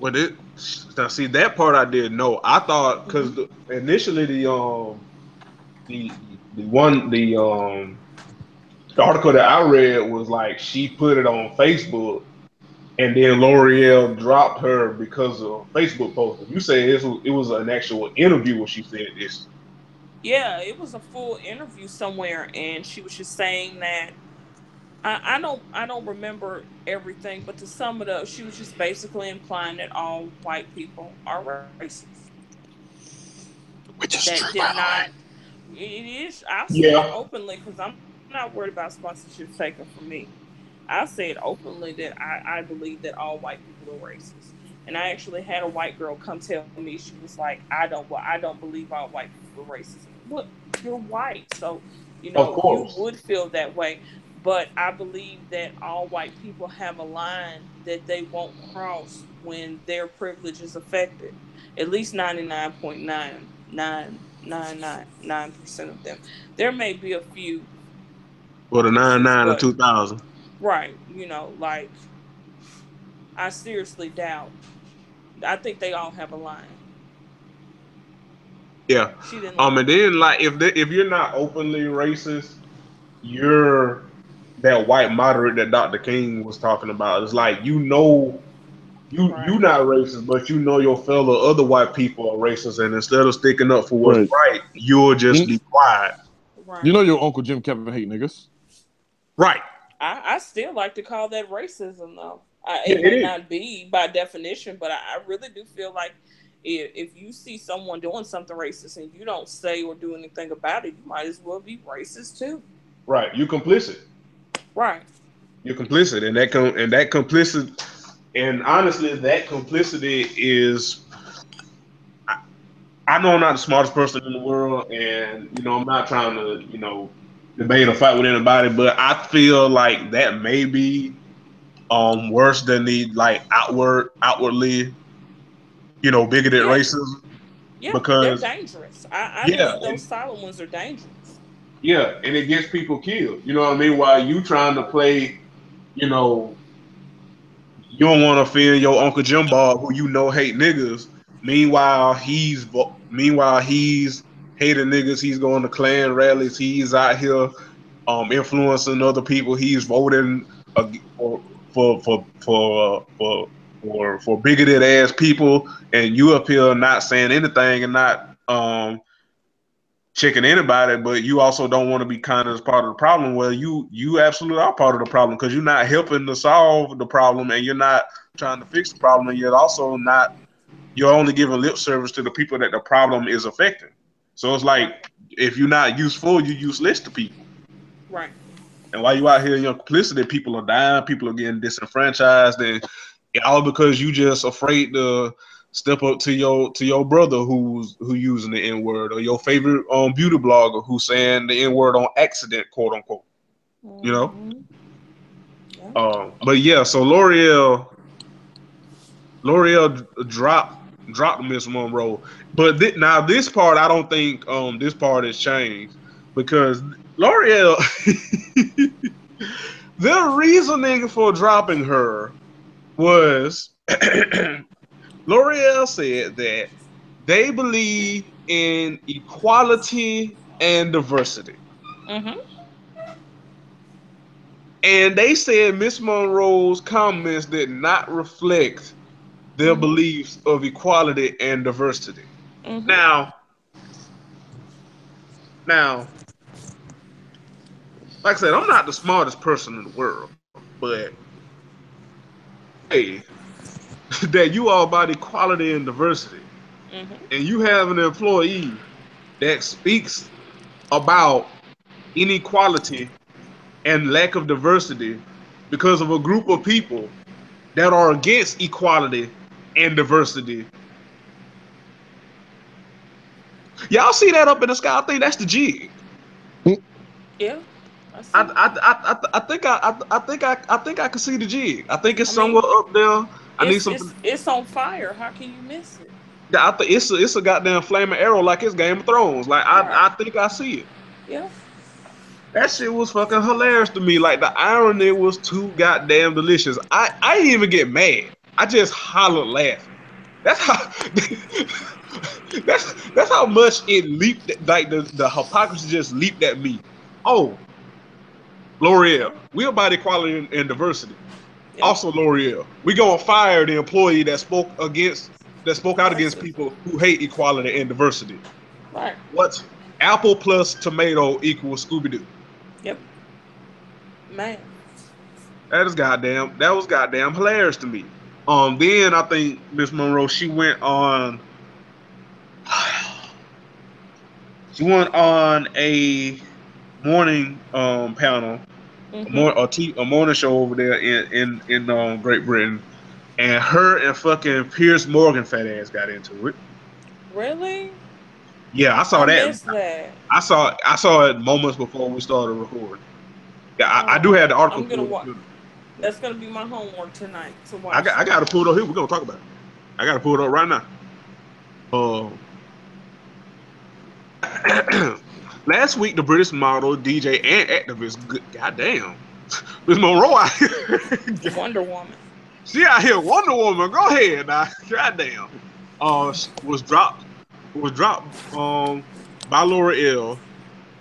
Well, it now see that part I didn't know. I thought because Mm-hmm. initially the one the article that I read was like she put it on Facebook and then L'Oreal dropped her because of Facebook post. You say it was an actual interview where she said this. Yeah, it was a full interview somewhere, and she was just saying that I don't remember everything, but to sum it up, she was just basically implying that all white people are racist. Which is That true, by did the way. not. It is. I say it Yeah. openly because I'm not worried about sponsorships taken from me. I said openly that I believe that all white people are racist. And I actually had a white girl come tell me, she was like, I don't believe all white people are racist. Look, you're white, so Of you course. would feel that way. But I believe that all white people have a line that they won't cross when their privilege is affected. At least 99.9999% of them. There may be a few For the exceptions, 99 or but 2000. right, like I seriously doubt. I think they all have a line. Yeah. She didn't like. And then like if you're not openly racist, you're that white moderate that Dr. King was talking about. It's like you Right. not racist, but you know your fellow other white people are racist, and instead of sticking up for what's Right. right, you'll just You, be quiet. you Right. know your Uncle Jim Kevin hate niggas. Right. I still like to call that racism though. Yeah, It it may is. not be by definition, but I really do feel like if you see someone doing something racist and you don't say or do anything about it, you might as well be racist too. Right. You complicit. Right. You're complicit, and that complicit, and honestly, that complicity is. I know I'm not the smartest person in the world, and I'm not trying to debate or fight with anybody, but I feel like that may be worse than the like outwardly bigoted Yeah. racism Yeah. They're because dangerous. I yeah believe those silent ones are dangerous. yeah, and it gets people killed. You know what I mean? While you trying to play, you know, you don't want to offend your Uncle Jim Bob, who hate niggas. Meanwhile he's hating niggas. He's going to Klan rallies. He's out here influencing other people. He's voting for for bigoted ass people, and you up here not saying anything and not checking anybody, but you also don't want to be kind of as part of the problem. Well, you absolutely are part of the problem because you're not helping to solve the problem, and you're not trying to fix the problem, and you're only giving lip service to the people that the problem is affecting. So it's Right. like if you're not useful, you're useless to people. Right. And while you out here in your complicity, people are dying, people are getting disenfranchised, and all because you just afraid to step up to your brother who using the N word, or your favorite beauty blogger who's saying the N word on accident, quote unquote. You know. Mm-hmm. Yeah. But yeah, so L'Oreal dropped Miss Monroe, but now this part I don't think this part has changed because L'Oreal their reasoning for dropping her was L'Oreal said that they believe in equality and diversity. Mm-hmm. And they said Miss Monroe's comments did not reflect their Mm-hmm. beliefs of equality and diversity. Mm-hmm. Now, now, like I said, I'm not the smartest person in the world, but hey, that you all about equality and diversity, Mm-hmm. and you have an employee that speaks about inequality and lack of diversity because of a group of people that are against equality and diversity. Y'all see that up in the sky? I think that's the jig. Yeah. I see. I think I can see the jig. I think it's somewhere up there. I need something. It's on fire. How can you miss it? I think it's a goddamn flaming arrow like it's Game of Thrones. Like I think I see it. Yeah. That shit was fucking hilarious to me. Like the irony was too goddamn delicious. I didn't even get mad. I just hollered laughing. That's how that's how much it leaped. Like the hypocrisy just leaped at me. Oh, L'Oreal, we're about equality and diversity. Yep. Also, L'Oreal, we gonna fire the employee that spoke out against people who hate equality and diversity. Right. What's apple plus tomato equals Scooby Doo? Yep. Man. That was goddamn hilarious to me. Then I think Miss Monroe, she went on a morning panel, a morning show over there in Great Britain, and her and fucking Piers Morgan fat ass got into it. Really? Yeah, I saw that. Missed that. I saw it moments before we started recording. Yeah, I do have the article. I'm gonna watch. That's gonna be my homework tonight to watch. I gotta pull it up here. We're gonna talk about it. I gotta pull it up right now. Last week, the British model, DJ, and activist, goddamn, Miss Monroe out here. Wonder Woman. She out here, Wonder Woman. Go ahead now. Goddamn. Was dropped by L'Oreal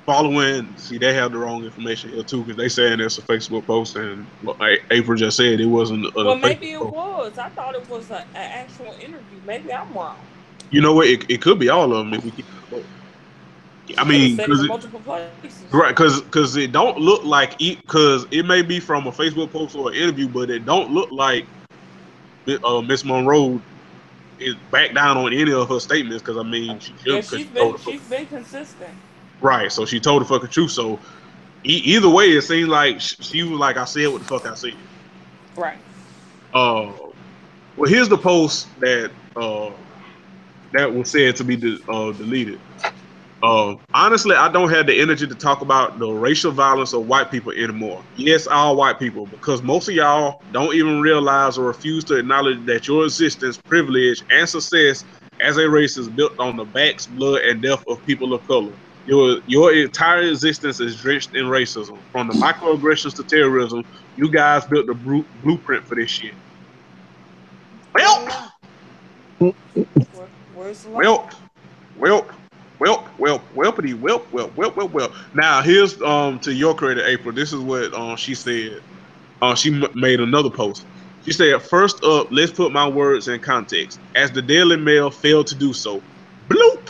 following. See, they have the wrong information here too, because they saying it's a Facebook post, and April just said it wasn't. Well, maybe it was. I thought it was an actual interview. Maybe I'm wrong. You know what? It could be all of them if we keep. I mean, right? Because it don't look like because it may be from a Facebook post or an interview, but it don't look like Miss Monroe is back down on any of her statements. Because I mean, she's been consistent. Right. So she told the fucking truth. So either way, it seems like she was like, I said what the fuck I said. Right. Well, here's the post that was said to be deleted. Honestly, I don't have the energy to talk about the racial violence of white people anymore. Yes, all white people, because most of y'all don't even realize or refuse to acknowledge that your existence, privilege, and success as a race is built on the backs, blood, and death of people of color. Your entire existence is drenched in racism. From the microaggressions to terrorism, you guys built the blueprint for this shit. Welp. Now here's to your credit, April. This is what she said. She made another post. She said, "First up, let's put my words in context. As the Daily Mail failed to do so, bloop."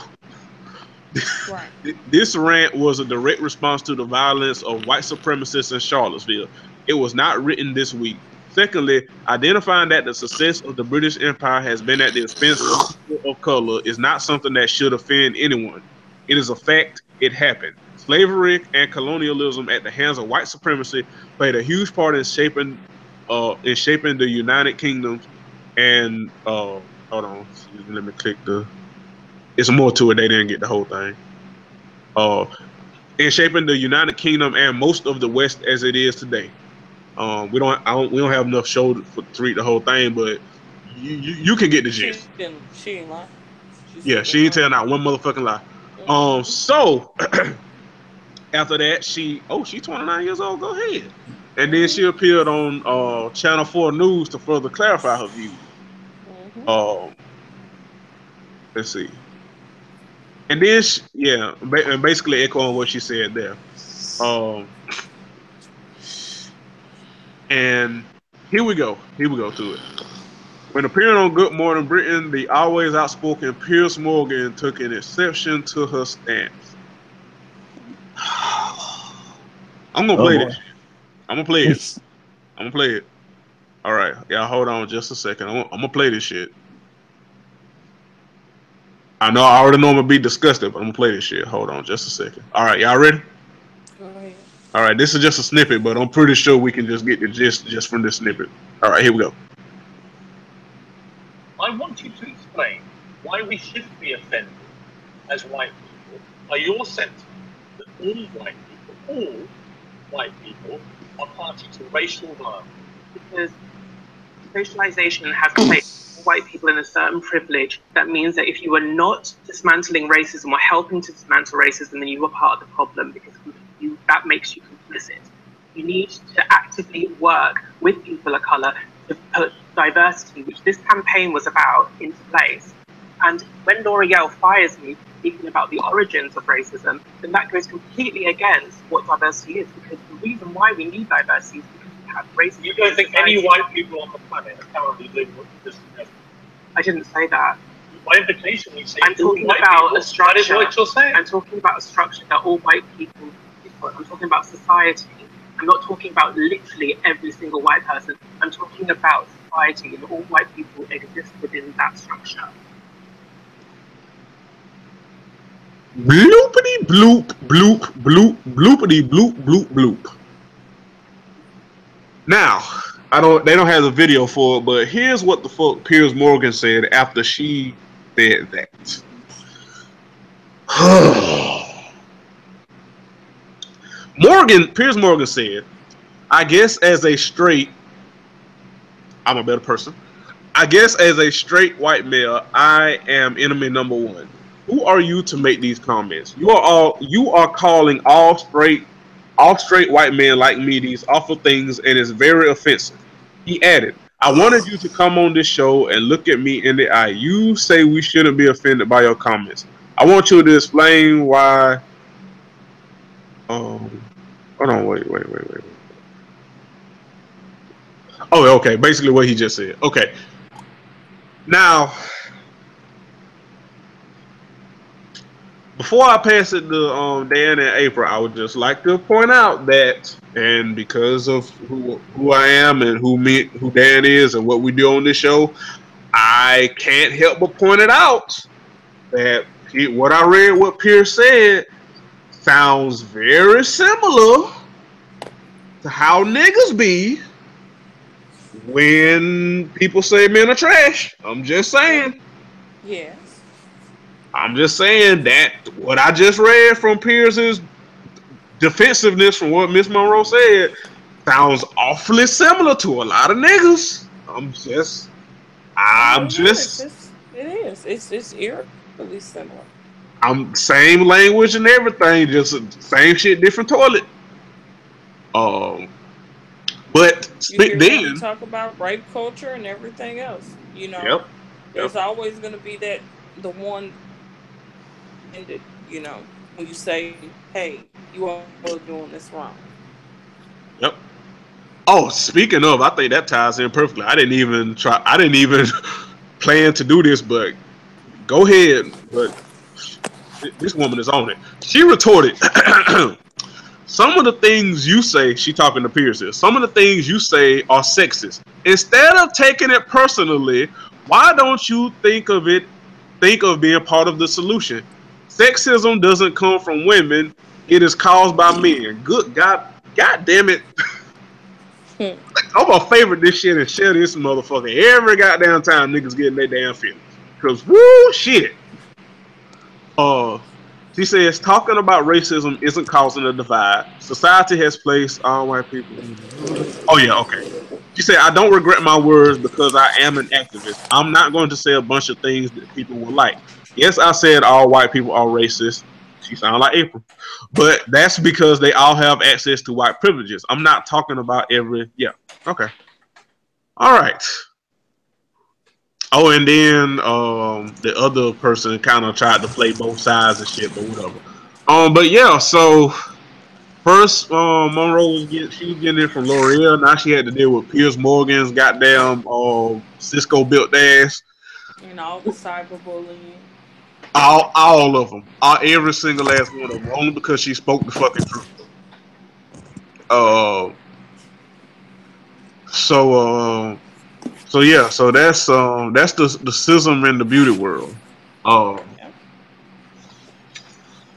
Right. This rant was a direct response to the violence of white supremacists in Charlottesville. It was not written this week. Secondly, identifying that the success of the British Empire has been at the expense of people of color is not something that should offend anyone. It is a fact. It happened. Slavery and colonialism at the hands of white supremacy played a huge part in shaping the United Kingdom. And hold on, let me click the. It's more to it. They didn't get the whole thing. In shaping the United Kingdom and most of the West as it is today. We don't have enough show to read the whole thing, but you can get the gist. She ain't lying. She ain't telling not one motherfucking lie. So after that, she's 29 years old. Go ahead. And then she appeared on Channel 4 News to further clarify her views. Let's see. And then and basically echoing what she said there. And here we go to it. When appearing on Good Morning Britain, the always outspoken Piers Morgan took an exception to her stance. I'm gonna play this. I'm gonna play it. All right, y'all, hold on just a second. I'm gonna play this shit. I already know I'm gonna be disgusted, but I'm gonna play this shit. Hold on just a second. All right, y'all ready? Go ahead. All right, this is just a snippet, but I'm pretty sure we can just get the gist just from this snippet. All right, here we go. I want you to explain why we should be offended as white people by your sentiment that all white people are party to racial violence. Because socialization has placed white people in a certain privilege that means that if you are not dismantling racism or helping to dismantle racism, then you are part of the problem, because that makes you complicit. You need to actively work with people of color to put diversity, which this campaign was about, into place. And when L'Oreal fires me speaking about the origins of racism, then that goes completely against what diversity is, because the reason why we need diversity is because we have racism. You don't think any white people on the planet are currently living with this? I didn't say that. By implication, you say I'm talking about a structure. That is what you're saying. I'm talking about a structure that all white people. I'm talking about society. I'm not talking about literally every single white person. I'm talking about society, and all white people exist within that structure. Bloopity bloop bloop bloop bloopity bloop bloop bloop. Now, they don't have the video for it, but here's what the fuck Piers Morgan said after she said that. Piers Morgan said, I guess as a straight, I'm a better person. I guess as a straight white male, I am enemy number one. Who are you to make these comments? You are calling all straight white men like me these awful things, and it's very offensive. He added, I wanted you to come on this show and look at me in the eye. You say we shouldn't be offended by your comments. I want you to explain why. Hold on, wait. Oh, okay. Basically what he just said. Okay. Now, before I pass it to Dan and April, I would just like to point out that, and because of who I am and who Dan is and what we do on this show, I can't help but point it out that what I read, what Pierce said, sounds very similar to how niggas be when people say men are trash. I'm just saying. Yes. I'm just saying that what I just read from Pierce's defensiveness from what Miss Monroe said sounds awfully similar to a lot of niggas. It is. It's eerily similar. I'm same language and everything, just same shit, different toilet. But you talk about rape culture and everything else. You know, there's always going to be the one. You know, when you say, "Hey, you are doing this wrong." Yep. Oh, speaking of, I think that ties in perfectly. I didn't even plan to do this, but go ahead. But this woman is on it. She retorted, some of the things you say, she talking to Pierce, some of the things you say are sexist. Instead of taking it personally, why don't you think of being part of the solution? Sexism doesn't come from women. It is caused by men. Good God damn it. I'm gonna favorite this shit and share this motherfucker every goddamn time niggas getting their damn feelings. Cause woo shit. She says talking about racism isn't causing a divide. Society has placed all white people. Oh yeah, okay. She said, I don't regret my words because I am an activist. I'm not going to say a bunch of things that people will like. Yes, I said all white people are racist. She sounded like April. But that's because they all have access to white privileges. I'm not talking about yeah. Okay. All right. Oh, and then the other person kind of tried to play both sides and shit, but whatever. But yeah, so first Monroe was getting it from L'Oreal. Now she had to deal with Piers Morgan's goddamn Cisco built ass. And all the cyberbullying. All of them. Every single last one of them. Only because she spoke the fucking truth. So yeah, so that's the schism in the beauty world.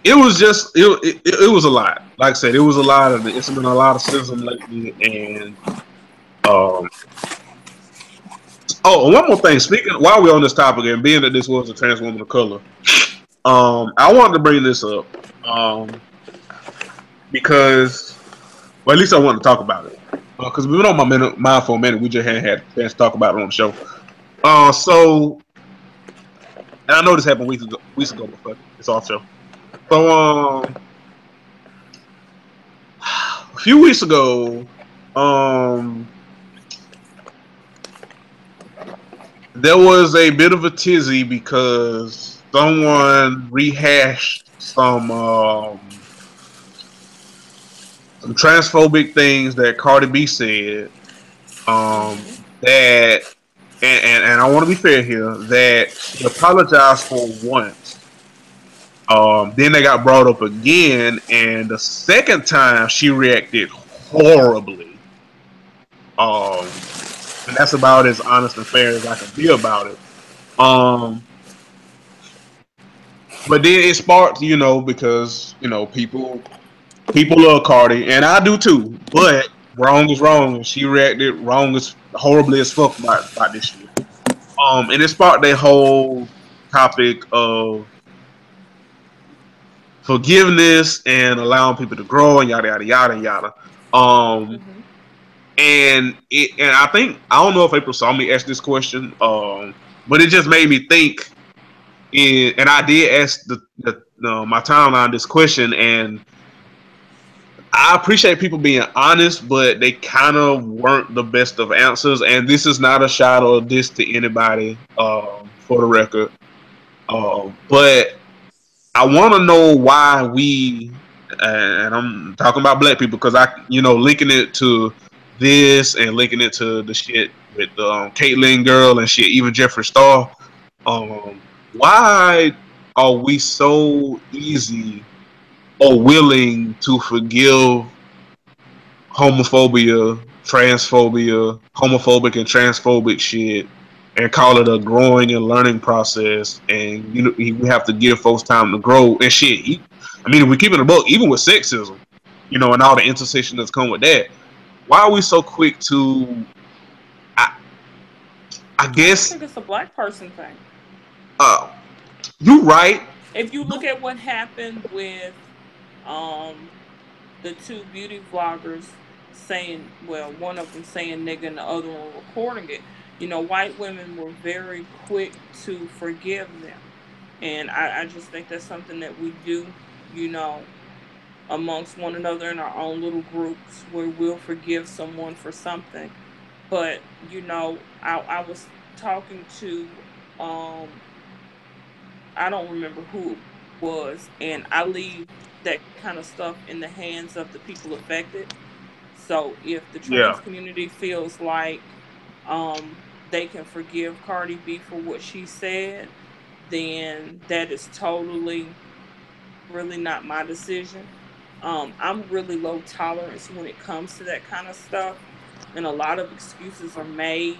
it was just it was a lot. Like I said, it was a lot of it's been a lot of sism lately, and um. Oh, one more thing. Speaking while we're on this topic, and being that this was a trans woman of color, I wanted to bring this up, because, well, at least I wanted to talk about it, because we've been on my mind for a minute. We just hadn't had a chance to talk about it on the show. So, and I know this happened weeks ago, but it's off show. So, a few weeks ago, there was a bit of a tizzy because someone rehashed some transphobic things that Cardi B said. That and I want to be fair here, that she apologized for once. Then they got brought up again, and the second time she reacted horribly. And that's about as honest and fair as I can be about it. But then it sparked, because people love Cardi, and I do too. But wrong is wrong, and she reacted wrong as horribly as fuck about this shit. And it sparked a whole topic of forgiveness and allowing people to grow and yada yada yada yada. And I think, I don't know if April saw me ask this question, but it just made me think. And I did ask my timeline this question, and I appreciate people being honest, but they kind of weren't the best of answers. And this is not a shot or diss to anybody, for the record. But I want to know why we, and I'm talking about black people, because linking it to this and linking it to the shit with the Caitlyn girl and shit, even Jeffree Star. Why are we so easy or willing to forgive homophobia, transphobia, homophobic and transphobic shit, and call it a growing and learning process? And we have to give folks time to grow and shit. If we keep it a book, even with sexism, and all the intersection that's come with that. Why are we so quick to? I guess I think it's a black person thing. You're right. If you look at what happened with the two beauty vloggers saying, well, one of them saying nigga and the other one recording it, white women were very quick to forgive them. And I just think that's something that we do, amongst one another in our own little groups, where we'll forgive someone for something. But, I was talking to, I don't remember who it was, and I leave that kind of stuff in the hands of the people affected. So if the trans community feels like they can forgive Cardi B for what she said, then that is totally really not my decision. I'm really low tolerance when it comes to that kind of stuff, and a lot of excuses are made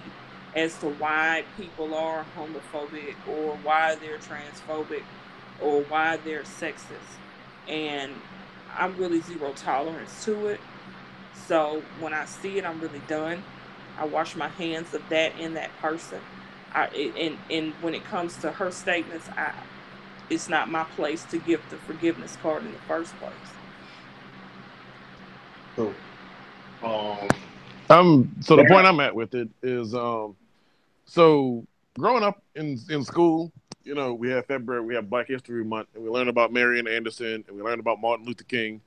as to why people are homophobic or why they're transphobic or why they're sexist. And I'm really zero tolerance to it. So when I see it, I'm really done. I wash my hands of that and that person. And when it comes to her statements, it's not my place to give the forgiveness card in the first place. So, so the point I'm at with it is, so growing up in school, we have February, we have Black History Month, and we learn about Marian Anderson, and we learn about Martin Luther King,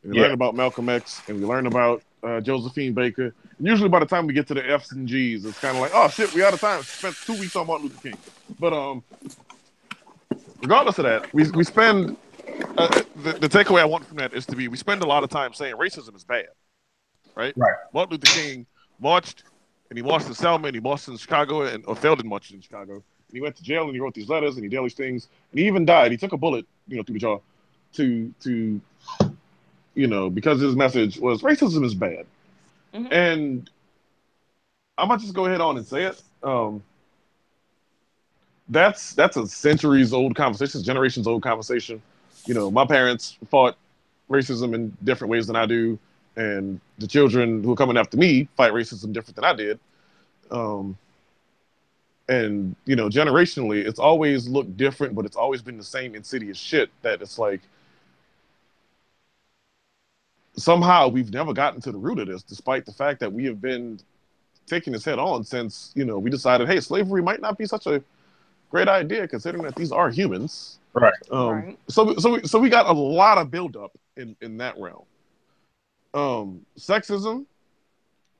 and we learn about Malcolm X, and we learn about Josephine Baker. And usually by the time we get to the F's and G's, it's kind of like, oh shit, we out of time. Spent 2 weeks on Martin Luther King. But regardless of that, we spend, the takeaway I want from that is we spend a lot of time saying racism is bad, right? Martin Luther King marched, and he marched in Selma, and he marched in Chicago, or failed in marching in Chicago. And he went to jail, and he wrote these letters, and he did these things, and he even died. He took a bullet, through the jaw, to because his message was racism is bad. Mm-hmm. And I might just go ahead on and say it. That's a centuries old conversation, generations old conversation. my parents fought racism in different ways than I do, and the children who are coming after me fight racism different than I did. Um, and generationally, it's always looked different, but it's always been the same insidious shit that it's like somehow we've never gotten to the root of this, despite the fact that we have been taking this head on since we decided, hey, slavery might not be such a great idea considering that these are humans. Right. Right. So we got a lot of buildup in that realm. Sexism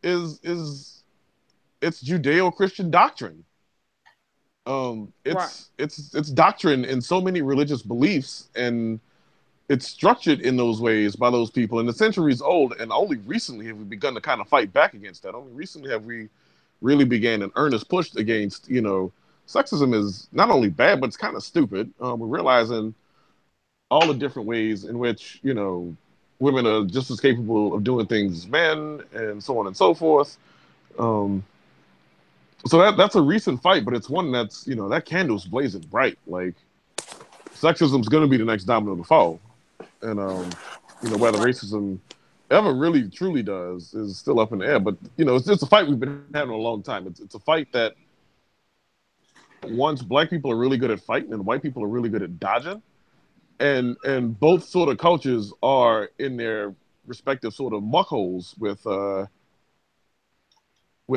is it's Judeo-Christian doctrine. It's doctrine in so many religious beliefs, and it's structured in those ways by those people, and the centuries old. And only recently have we begun to kind of fight back against that. Only recently have we really began an earnest push against sexism is not only bad, but it's kind of stupid. We're realizing all the different ways in which women are just as capable of doing things as men, and so on and so forth. So that's a recent fight, but it's one that's that candle's blazing bright. Like, sexism's going to be the next domino to fall, and whether racism ever really truly does is still up in the air. But it's just a fight we've been having a long time. It's a fight that once black people are really good at fighting and white people are really good at dodging, and both sort of cultures are in their respective sort of muck holes with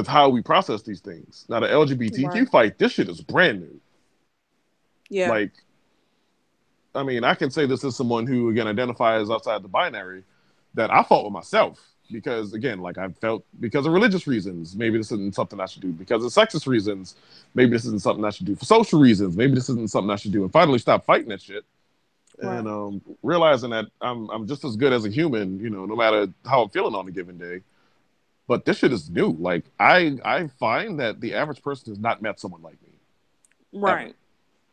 how we process these things. Now the LGBTQ fight, this shit is brand new. Yeah. Like, I mean, I can say this as someone who again identifies outside the binary, that I fought with myself because again, like I felt because of religious reasons, maybe this isn't something I should do. Because of sexist reasons, maybe this isn't something I should do. For social reasons, maybe this isn't something I should do. And finally stop fighting that shit. And realizing that I'm just as good as a human, no matter how I'm feeling on a given day. But this shit is new. Like I find that the average person has not met someone like me. Right. Ever.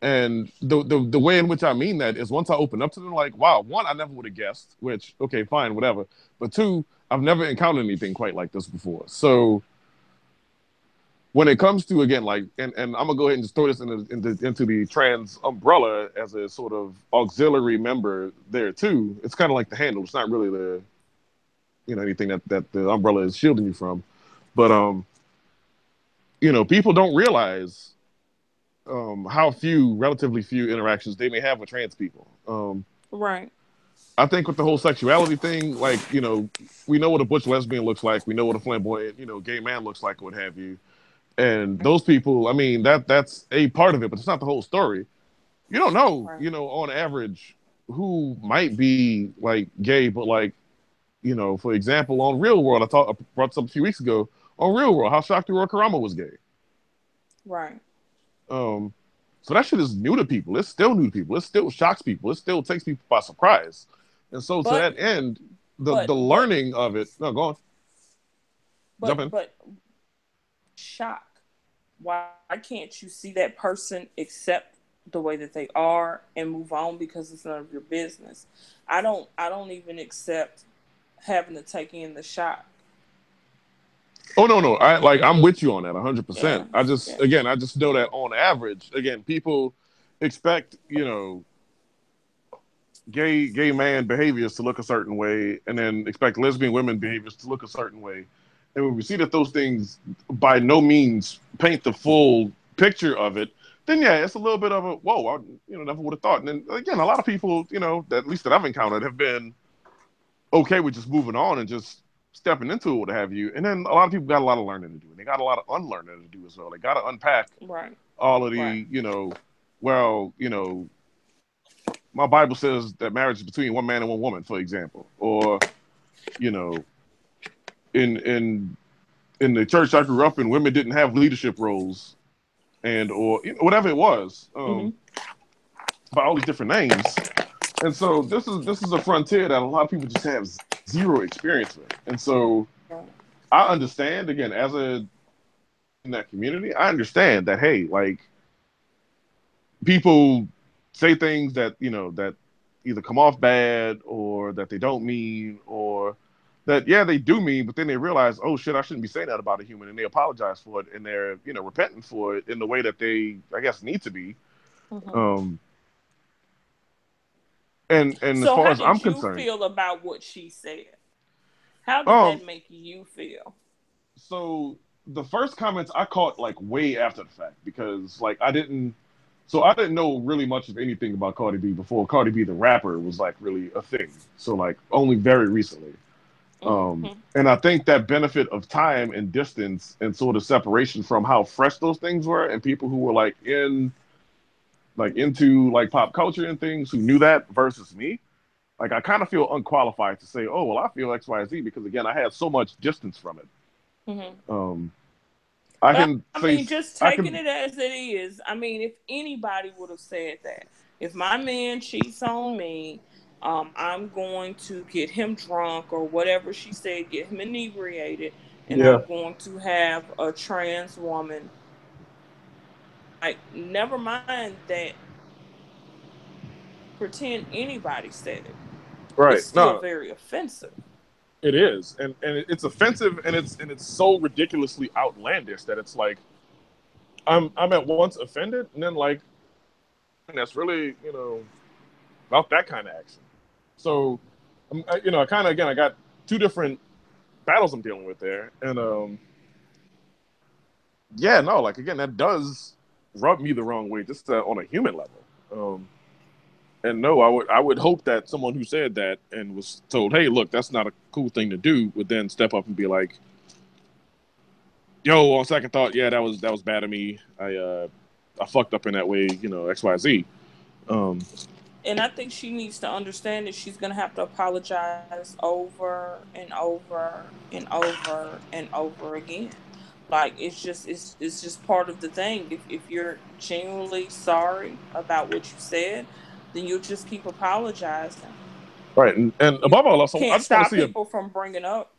And the way in which I mean that is once I open up to them, like, wow, one, I never would have guessed, which, okay, fine, whatever. But two, I've never encountered anything quite like this before. So when it comes to, again, like, and I'm going to go ahead and just throw this into the trans umbrella as a sort of auxiliary member there too. It's kind of like the handle. It's not really the, anything that the umbrella is shielding you from. But, people don't realize how relatively few interactions they may have with trans people. Right. I think with the whole sexuality thing, like, we know what a butch lesbian looks like. We know what a flamboyant, gay man looks like, what have you. And those people, I mean, that's a part of it, but it's not the whole story. You don't know, on average, who might be like gay, but like, for example, on Real World, I brought this up a few weeks ago. On Real World, how Shakti Roy Karama was gay. Right. So that shit is new to people. It's still new to people. It still shocks people. It still takes people by surprise. And so to that end, the learning of it. No, go on. Jump in. But shock. Why can't you see that person accept the way that they are and move on because it's none of your business? I don't even accept having to take in the shock. Oh no! I'm with you on that 100%. I just know that on average, again, people expect gay man behaviors to look a certain way, and then expect lesbian women behaviors to look a certain way. And when we see that those things by no means paint the full picture of it, then yeah, it's a little bit of a whoa. I never would have thought. And then again, a lot of people that at least that I've encountered have been okay with just moving on and just stepping into it, what have you. And then a lot of people got a lot of learning to do. And they got a lot of unlearning to do as well. They got to unpack all of the, my Bible says that marriage is between one man and one woman, for example. Or, in the church I grew up in, women didn't have leadership roles, or whatever it was, by all these different names. And so this is a frontier that a lot of people just have zero experience with. And so I understand, again, in that community, I understand that, hey, like, people say things that, that either come off bad or that they don't mean, or that, yeah, they do mean, but then they realize, oh shit, I shouldn't be saying that about a human. And they apologize for it. And they're, repenting for it in the way that they, I guess, need to be. And And as So far how as I'm did you concerned, feel about what she said? How did um, that make you feel? so the first comments I caught like way after the fact because like I didn't know really much of anything about Cardi B before Cardi B the rapper was like really a thing. So like only very recently. Mm-hmm. And I think that benefit of time and distance and sort of separation from how fresh those things were and people who were like into like pop culture and things who knew that versus me, like I kind of feel unqualified to say, oh well, I feel XYZ because again, I had so much distance from it. Mm-hmm. Um, I But can I say mean, just I taking can it as it is. I mean, if anybody would have said that, if my man cheats on me, I'm going to get him drunk or whatever she said, get him inebriated, and Yeah. I'm going to have a trans woman. Like, never mind that. Pretend anybody said it. right. It's still No, very offensive. it is, and it's offensive, and it's so ridiculously outlandish that it's like I'm at once offended, and then like and that's really about that kind of action. So, I kind of again I got two different battles I'm dealing with there, and yeah, no, like again that does rub me the wrong way just on a human level. And no, I would hope that someone who said that and was told, hey, look, that's not a cool thing to do, would then step up and be like, yo, on second thought, yeah, that was bad of me. I fucked up in that way, XYZ. Um, And I think she needs to understand that she's going to have to apologize over and over and over and over again. Like, it's just part of the thing. If you're genuinely sorry about what you said, then you'll just keep apologizing. right, and You above all else, I can't just want to stop see a. people from bringing up.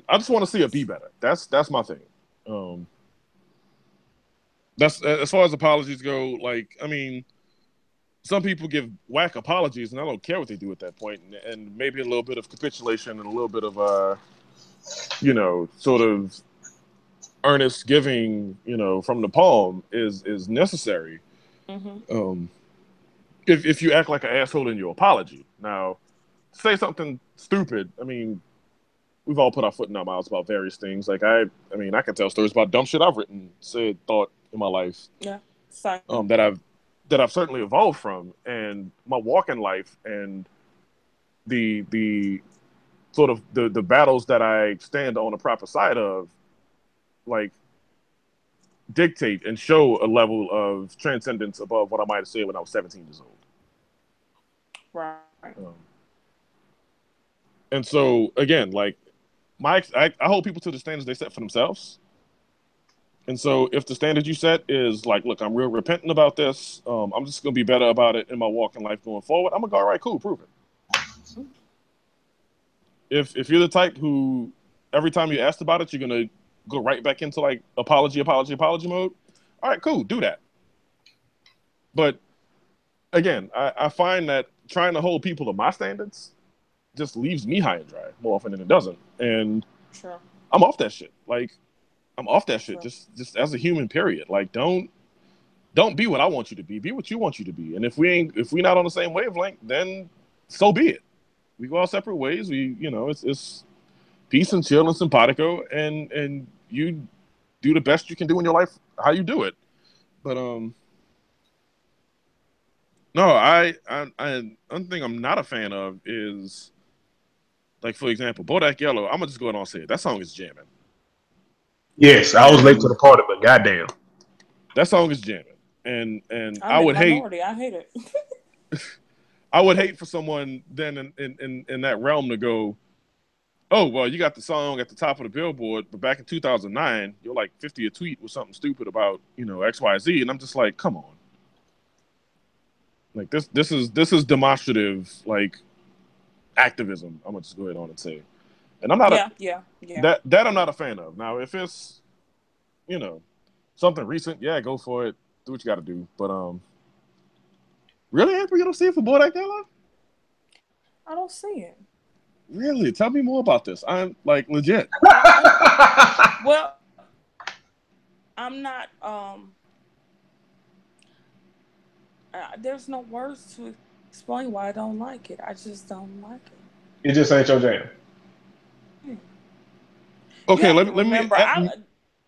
I just want to see it be better. That's my thing. Um, that's as far as apologies go. Like, I mean, some people give whack apologies, and I don't care what they do at that point. And maybe a little bit of capitulation and a little bit of sort of earnest giving, from the palm is necessary. Hmm. Um, if you act like an asshole in your apology, now say something stupid. I mean, we've all put our foot in our mouths about various things. Like I mean, I can tell stories about dumb shit I've written, said, thought in my life, Yeah, same. that I've certainly evolved from, and my walk in life, and the sort of the battles that I stand on the proper side of, like dictate and show a level of transcendence above what I might have said when I was 17 years old. Right. And so again, like I hold people to the standards they set for themselves. And so if the standard you set is like, look, I'm real repentant about this. I'm just gonna be better about it in my walk in life going forward. I'm gonna go, all right, cool, prove it. If you're the type who every time you're asked about it, you're gonna go right back into like apology mode. All right, cool, do that. But again, I find that trying to hold people to my standards just leaves me high and dry more often than it doesn't. And Sure. I'm off that shit. Like I'm off that shit. Sure. Just as a human, period. Like don't be what I want you to be. Be what you want you to be. And if we not on the same wavelength, then so be it. We go our separate ways. It's peace and chill and simpatico, and you do the best you can do in your life how you do it. But no, one thing I'm not a fan of is, like, for example, Bodak Yellow. I'm gonna just go ahead and say it. That song is jamming. Yes, I was late to the party, but goddamn. That song is jamming, and I'm in minority. I hate it. I would hate for someone then in that realm to go, oh, well, you got the song at the top of the Billboard, but back in 2009, you're like 50 a tweet with something stupid about, XYZ. And I'm just like, come on. Like this is demonstrative, like activism. I'm gonna just go ahead on and say. And I'm not yeah. that I'm not a fan of. Now, if it's, something recent, yeah, go for it. Do what you gotta do. But really, April, you don't see it for Bodak Yellow? I don't see it. Really? Tell me more about this. I'm like legit. Well, I'm not. There's no words to Explain why I don't like it. I just don't like It just ain't your jam. it. You Okay, have to let me remember, the at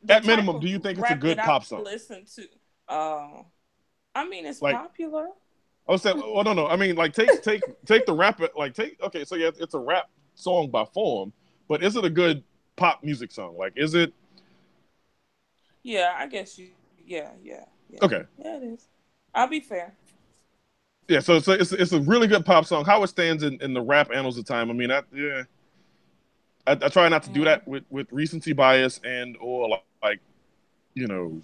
type minimum, of do you think it's a rap good that I pop song? listen to. I mean, it's Like, popular. I was saying, oh no, I mean, like take the rap, like okay, so yeah, it's a rap song by form, but is it a good pop music song? Like, is it? Yeah, I guess you. Yeah. Okay. Yeah, it is. I'll be fair. Yeah, so it's a really good pop song. How it stands in the rap annals of time. I mean, I try not to do that with recency bias and or like you know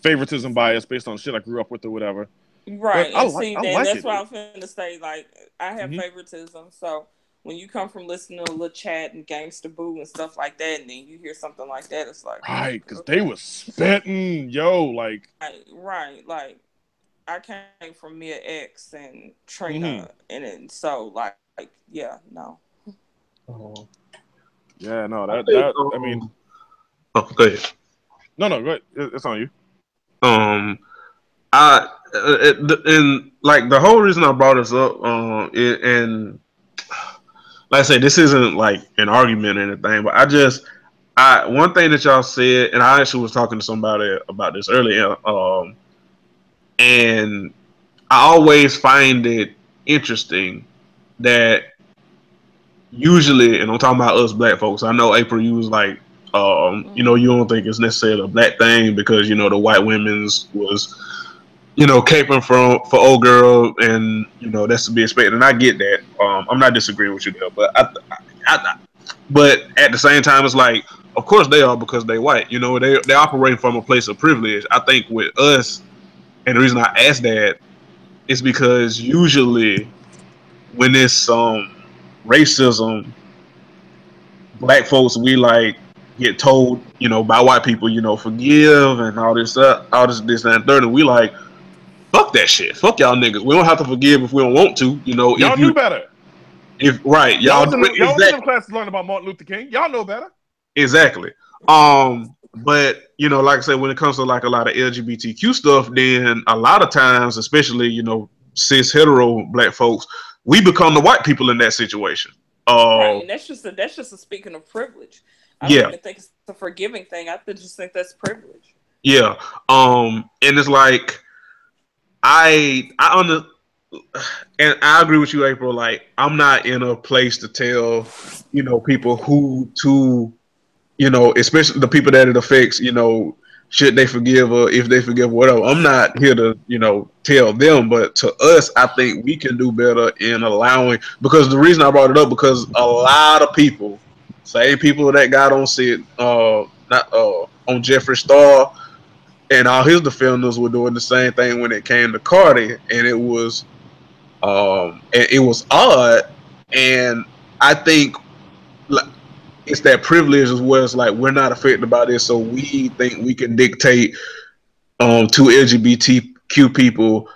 favoritism bias based on shit I grew up with or whatever. But Right, and see, I then like that's it. what I was finna say. Like, I have favoritism, so when you come from listening to Lil Chat and Gangsta Boo and stuff like that, and then you hear something like that, it's like, Right, because okay. they was spitting, yo, like right, like I came from Mia X and Trina, and so like, yeah, no. Yeah, no, I I mean, oh, go ahead. No, go ahead. It's on you. And like the whole reason I brought this up, and like I said, this isn't like an argument or anything, but one thing that y'all said, and I actually was talking to somebody about this earlier, and I always find it interesting that usually, and I'm talking about us black folks. I know April, you was like, you know, you don't think it's necessarily a black thing because you know the white women's was, you know, caping for old girl, and you know that's to be expected. And I get that. I'm not disagreeing with you there, but but at the same time, it's like, of course they are because they white. You know, they operate from a place of privilege. I think with us, and the reason I ask that is because usually when it's racism, black folks we like get told, you know, by white people, you know, forgive and all this that and third, and we like, fuck that shit. Fuck y'all niggas. We don't have to forgive if we don't want to. You know, y'all knew better. If right, y'all was in the class to learn about Martin Luther King. Y'all know better. Exactly. But you know, like I said, when it comes to like a lot of LGBTQ stuff, then a lot of times, especially you know, cis hetero black folks, we become the white people in that situation. Right, and that's just a speaking of privilege. I don't even think it's a forgiving thing. I just think that's privilege. Yeah. And it's like and I agree with you, April. Like, I'm not in a place to tell, you know, people who to, you know, especially the people that it affects, you know, should they forgive or if they forgive, whatever. I'm not here to, you know, tell them, but to us, I think we can do better in allowing, because the reason I brought it up, because a lot of people, same people that got on set, not on Jeffree Star and all his defenders were doing the same thing when it came to Cardi, and it was odd, and I think it's that privilege as well. It's like we're not affected by this, so we think we can dictate to LGBTQ people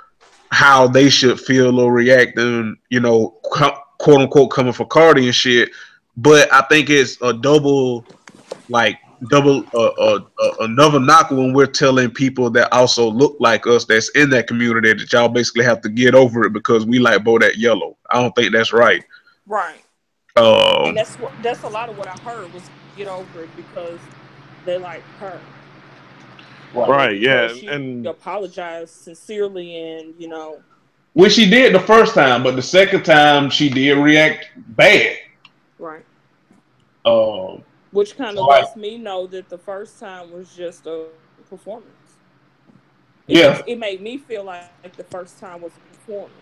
how they should feel or react, and you know, quote unquote, coming for Cardi and shit. But I think it's a another knock when we're telling people that also look like us that's in that community that y'all basically have to get over it because we like Bodak Yellow. I don't think that's right. Right. And that's a lot of what I heard was get over it because they like her. Right, yeah. She and apologized sincerely, and you know, which she did the first time, but the second time she did react bad. Right. Which kind of lets me know that the first time was just a performance. It made me feel like the first time was a performance.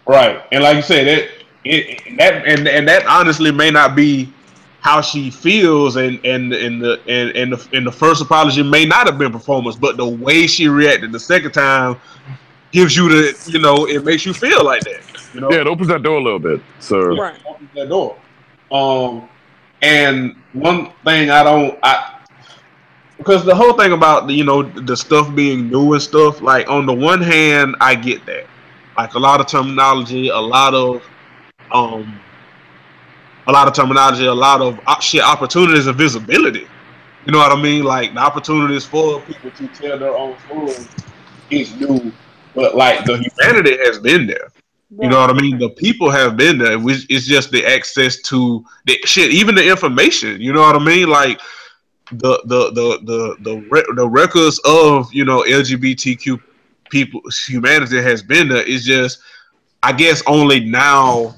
Right, and like you said, that honestly may not be how she feels, and the first apology may not have been performance, but the way she reacted the second time gives you it makes you feel like that. You know, yeah, it opens that door a little bit. So right, it opens that door. And one thing because the whole thing about the stuff being new and stuff, like on the one hand, I get that, like a lot of terminology, a lot of opportunities and visibility. You know what I mean? Like the opportunities for people to tell their own story is new. but like the humanity has been there. You know what I mean? The people have been there. It's just the access to the shit, even the information. You know what I mean? Like the records of LGBTQ people, humanity has been there. It's just, I guess, only now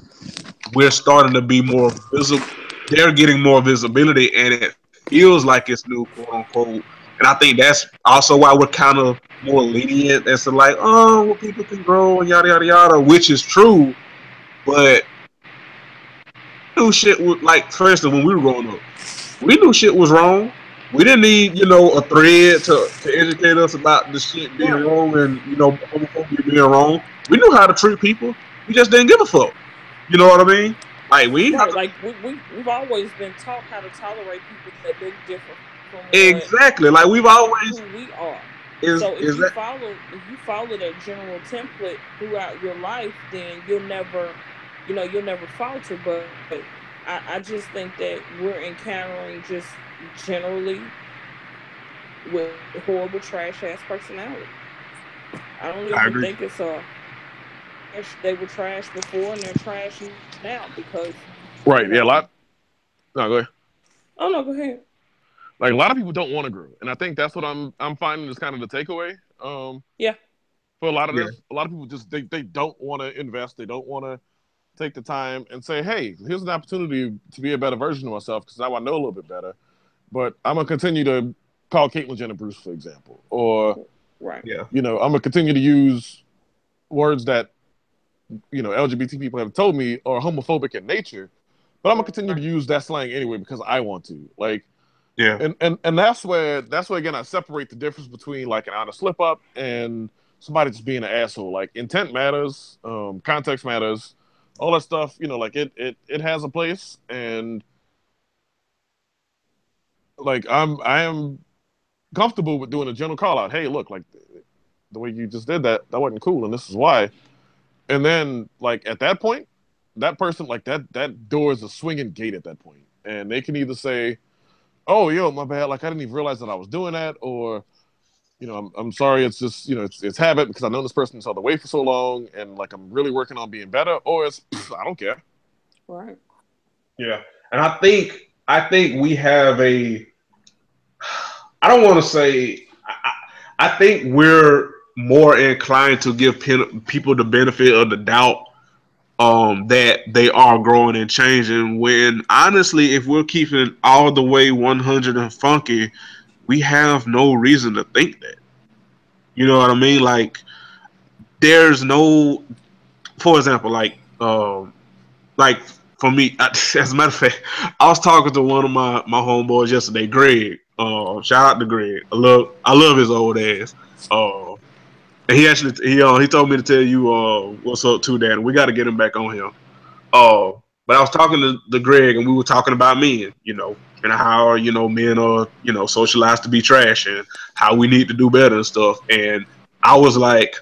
we're starting to be more visible. They're getting more visibility, and it feels like it's new, quote unquote. And I think that's also why we're kind of more lenient as to like, oh, well, people can grow and yada yada yada, which is true. But knew shit was like, for instance, when we were growing up, we knew shit was wrong. We didn't need, a thread to educate us about the shit being wrong and, homophobia being wrong. We knew how to treat people. We just didn't give a fuck. You know what I mean? Like we've always been taught how to tolerate people that look different from exactly. Like we've always who we are. So if you follow that general template throughout your life, then you'll never falter. But I just think that we're encountering just generally with horrible trash ass personality. I don't even think it's they were trash before and they're trash now because right. Yeah, a lot. No, go ahead. Oh no, go ahead. Like a lot of people don't want to grow, and I think that's what I'm finding is kind of the takeaway. Yeah. For a lot of this, a lot of people just they don't want to invest. They don't want to take the time and say, "Hey, here's an opportunity to be a better version of myself because now I know a little bit better." But I'm gonna continue to call Caitlyn Jenner Bruce, for example, or I'm gonna continue to use words that LGBT people have told me are homophobic in nature, but I'm gonna continue to use that slang anyway because I want to. Like, and that's where again I separate the difference between like an honest slip up and somebody just being an asshole. Like intent matters, context matters, all that stuff. Like it has a place, and like I am comfortable with doing a general call out. Hey, look, like the way you just did that wasn't cool, and this is why. And then, like, at that point, that person, like, that door is a swinging gate at that point. And they can either say, oh, yo, my bad, like, I didn't even realize that I was doing that, or, I'm sorry, it's just, it's habit because I've known this person this other way for so long, and, like, I'm really working on being better, or it's, I don't care. Right. Yeah. And I think we have I don't want to say, I think we're more inclined to give people the benefit of the doubt that they are growing and changing, when honestly, if we're keeping all the way 100 and funky, we have no reason to think that. You know what I mean? Like there's no, for example, like for me, as a matter of fact, I was talking to one of my homeboys yesterday, Greg. Shout out to Greg. I love his old ass. And he told me to tell you what's up too, Dad. We got to get him back on here. But I was talking to Greg, and we were talking about men, and how men are socialized to be trash, and how we need to do better and stuff. And I was like,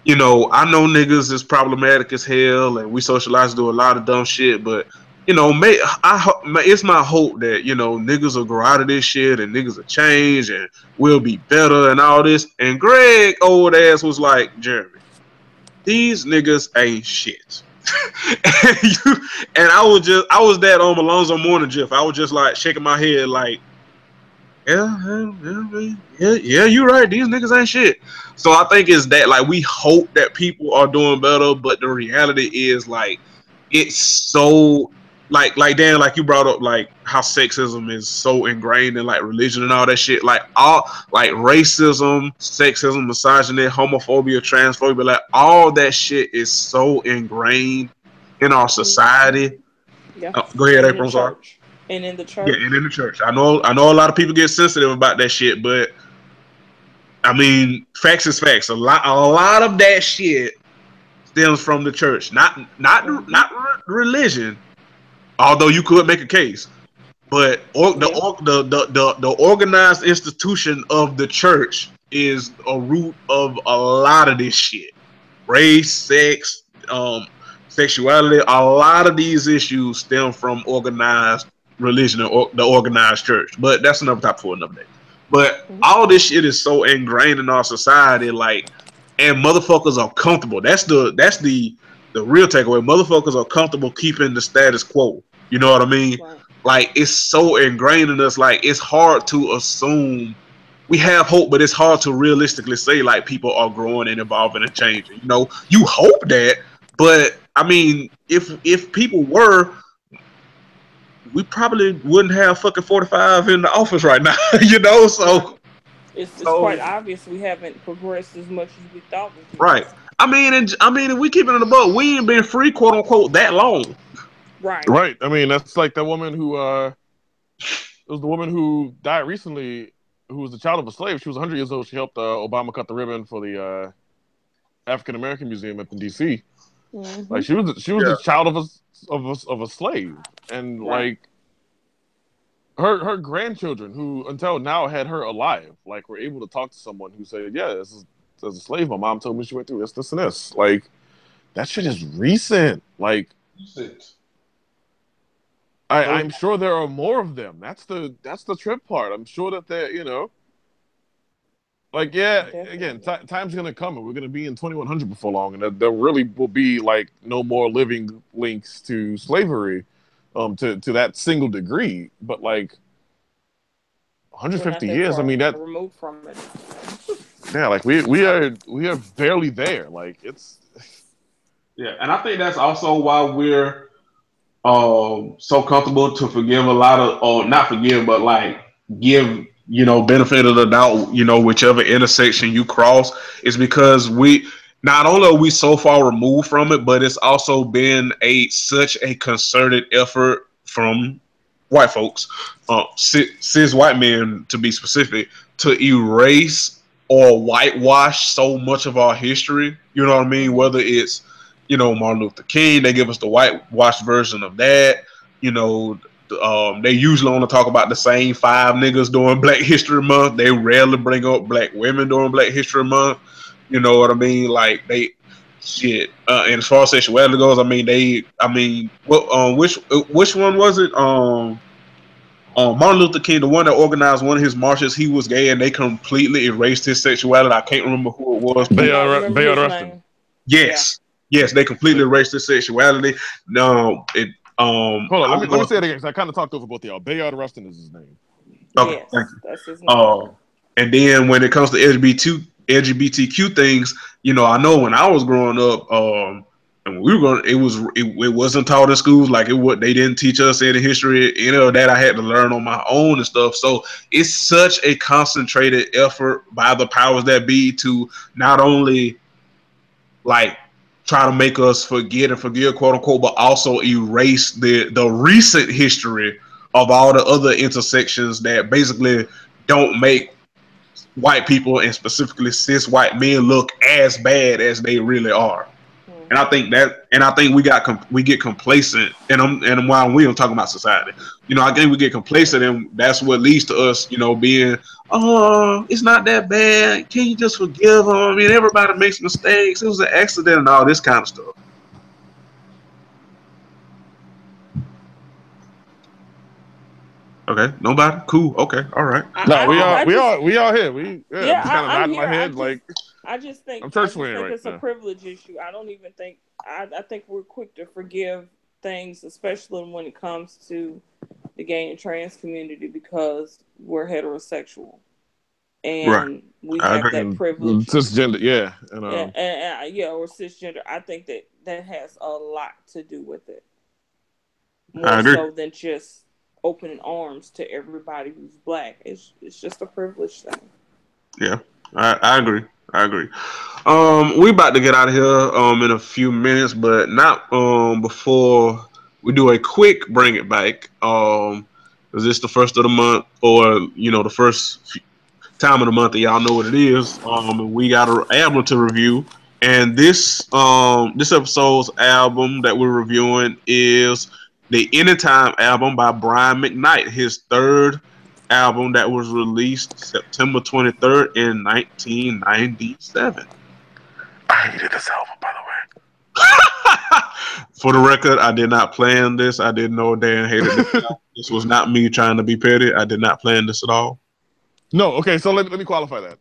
I know niggas is problematic as hell, and we socialize to do a lot of dumb shit, but it's my hope that niggas will grow out of this shit and niggas will change and we'll be better and all this. And Greg old ass was like, Jeremy, these niggas ain't shit. and I was that on Alonzo Mourning GIF. I was just like shaking my head like, yeah, you're right. These niggas ain't shit. So I think it's that, like, we hope that people are doing better, but the reality is, like, it's so, like Dan, like you brought up, like how sexism is so ingrained in like religion and all that shit. Like all, like racism, sexism, misogyny, homophobia, transphobia, like all that shit is so ingrained in our society. Yeah. Go ahead, April. I'm sorry. And in the church. Yeah, and in the church. I know a lot of people get sensitive about that shit, but I mean, facts is facts. A lot of that shit stems from the church, not religion. Although you could make a case, but the organized institution of the church is a root of a lot of this shit. Race, sex, sexuality. A lot of these issues stem from organized religion or the organized church. But that's another topic for another day. But all this shit is so ingrained in our society. Like, and motherfuckers are comfortable. That's the real takeaway. Motherfuckers are comfortable keeping the status quo. You know what I mean? Right. Like, it's so ingrained in us. Like, it's hard to assume. We have hope, but it's hard to realistically say like people are growing and evolving and changing. You know, you hope that, but I mean, if people were, we probably wouldn't have fucking 45 in the office right now. You know, so it's quite obvious we haven't progressed as much as we thought we could. Right. I mean, if we keep it in the book, we ain't been free, quote unquote, that long. Right. Right. I mean, that's like that woman who it was the woman who died recently, who was the child of a slave. She was 100 years old. She helped Obama cut the ribbon for the African American Museum up in D.C. Mm-hmm. Like she was the child of a slave, and Right. like her grandchildren, who until now had her alive, like were able to talk to someone who said, "Yeah, this is as a slave. My mom told me she went through this, and this." Like that shit is recent. Like I'm sure there are more of them. That's the trip part. I'm sure that they're, you know, like, yeah, Definitely. again, time's gonna come and we're gonna be in 2100 before long, and there really will be like no more living links to slavery, to that single degree. But like 150 years, I mean, that removed from it. Yeah, like we are barely there. Like it's Yeah, and I think that's also why we're so comfortable to forgive a lot of, or not forgive, but like give, you know, benefit of the doubt, you know, whichever intersection you cross, is because we not only are we so far removed from it, but it's also been such a concerted effort from white folks, cis white men to be specific, to erase or whitewash so much of our history. You know what I mean? Whether it's, you know, Martin Luther King, they give us the whitewashed version of that. You know, they usually only talk about the same 5 niggas during Black History Month. They rarely bring up black women during Black History Month. You know what I mean? Like shit. And as far as sexuality goes, which one was it? Martin Luther King, the one that organized one of his marches, he was gay, and they completely erased his sexuality. I can't remember who it was. Bayard Rustin. Yes. Yes, they completely erased his sexuality. No, hold on, let me say it again, because I kind of talked over both of y'all. Bayard Rustin is his name. Okay, yes, thank you. that's his name. And then when it comes to LGBTQ things, you know, I know when I was growing up, and we were going, it wasn't taught in schools. Like they didn't teach us any history, any of that. I had to learn on my own and stuff. So it's such a concentrated effort by the powers that be to not only like try to make us forget and forgive, quote unquote, but also erase the recent history of all the other intersections that basically don't make white people, and specifically cis white men, look as bad as they really are. And I think we get complacent, and while we don't talk about society, you know, I think we get complacent, and that's what leads to us, you know, being, oh, it's not that bad. Can you just forgive them? I mean, everybody makes mistakes. It was an accident and all this kind of stuff. Okay, nobody? Cool. Okay, all right. No, we all here. We yeah, just kind of nodding here. my head I just think I'm church swearing right it's now. A privilege issue. I don't even think I think we're quick to forgive things, especially when it comes to the gay and trans community, because we're heterosexual and we have that privilege. Cisgender, yeah, and or cisgender. I think that has a lot to do with it, more so than just opening arms to everybody who's Black. It's just a privilege thing. Yeah, I agree. We about to get out of here in a few minutes, but not before we do a quick bring it back. Is this the first of the month, or you know, the first time of the month, and y'all know what it is. We got an album to review, and this episode's album that we're reviewing is the Anytime album by Brian McKnight, his third album that was released September 23rd in 1997. I hated this album, by the way. For the record, I did not plan this. I didn't know Dan hated this. This was not me trying to be petty. I did not plan this at all. No, okay, so let me qualify that.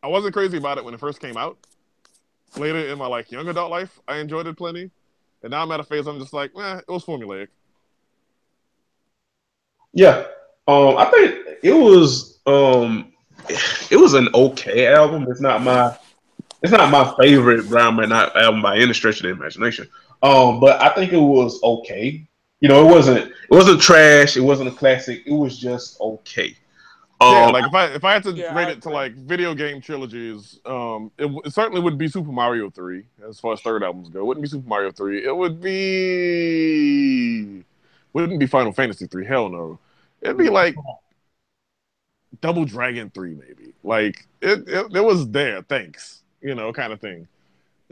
I wasn't crazy about it when it first came out. Later in my like young adult life, I enjoyed it plenty. And now I'm at a phase I'm just like, it was formulaic. Yeah. I think it was an okay album. It's not my favorite Brown McKnight album by any stretch of the imagination. But I think it was okay. You know, it wasn't trash. It wasn't a classic. It was just okay. Yeah, like if I had to Yeah, rate I it to agree. like video game trilogies, it certainly would be Super Mario 3 as far as third albums go. It wouldn't be Super Mario 3. It wouldn't be Final Fantasy 3. Hell no. It'd be like Double Dragon 3 maybe. Like it was there, thanks. You know, kind of thing.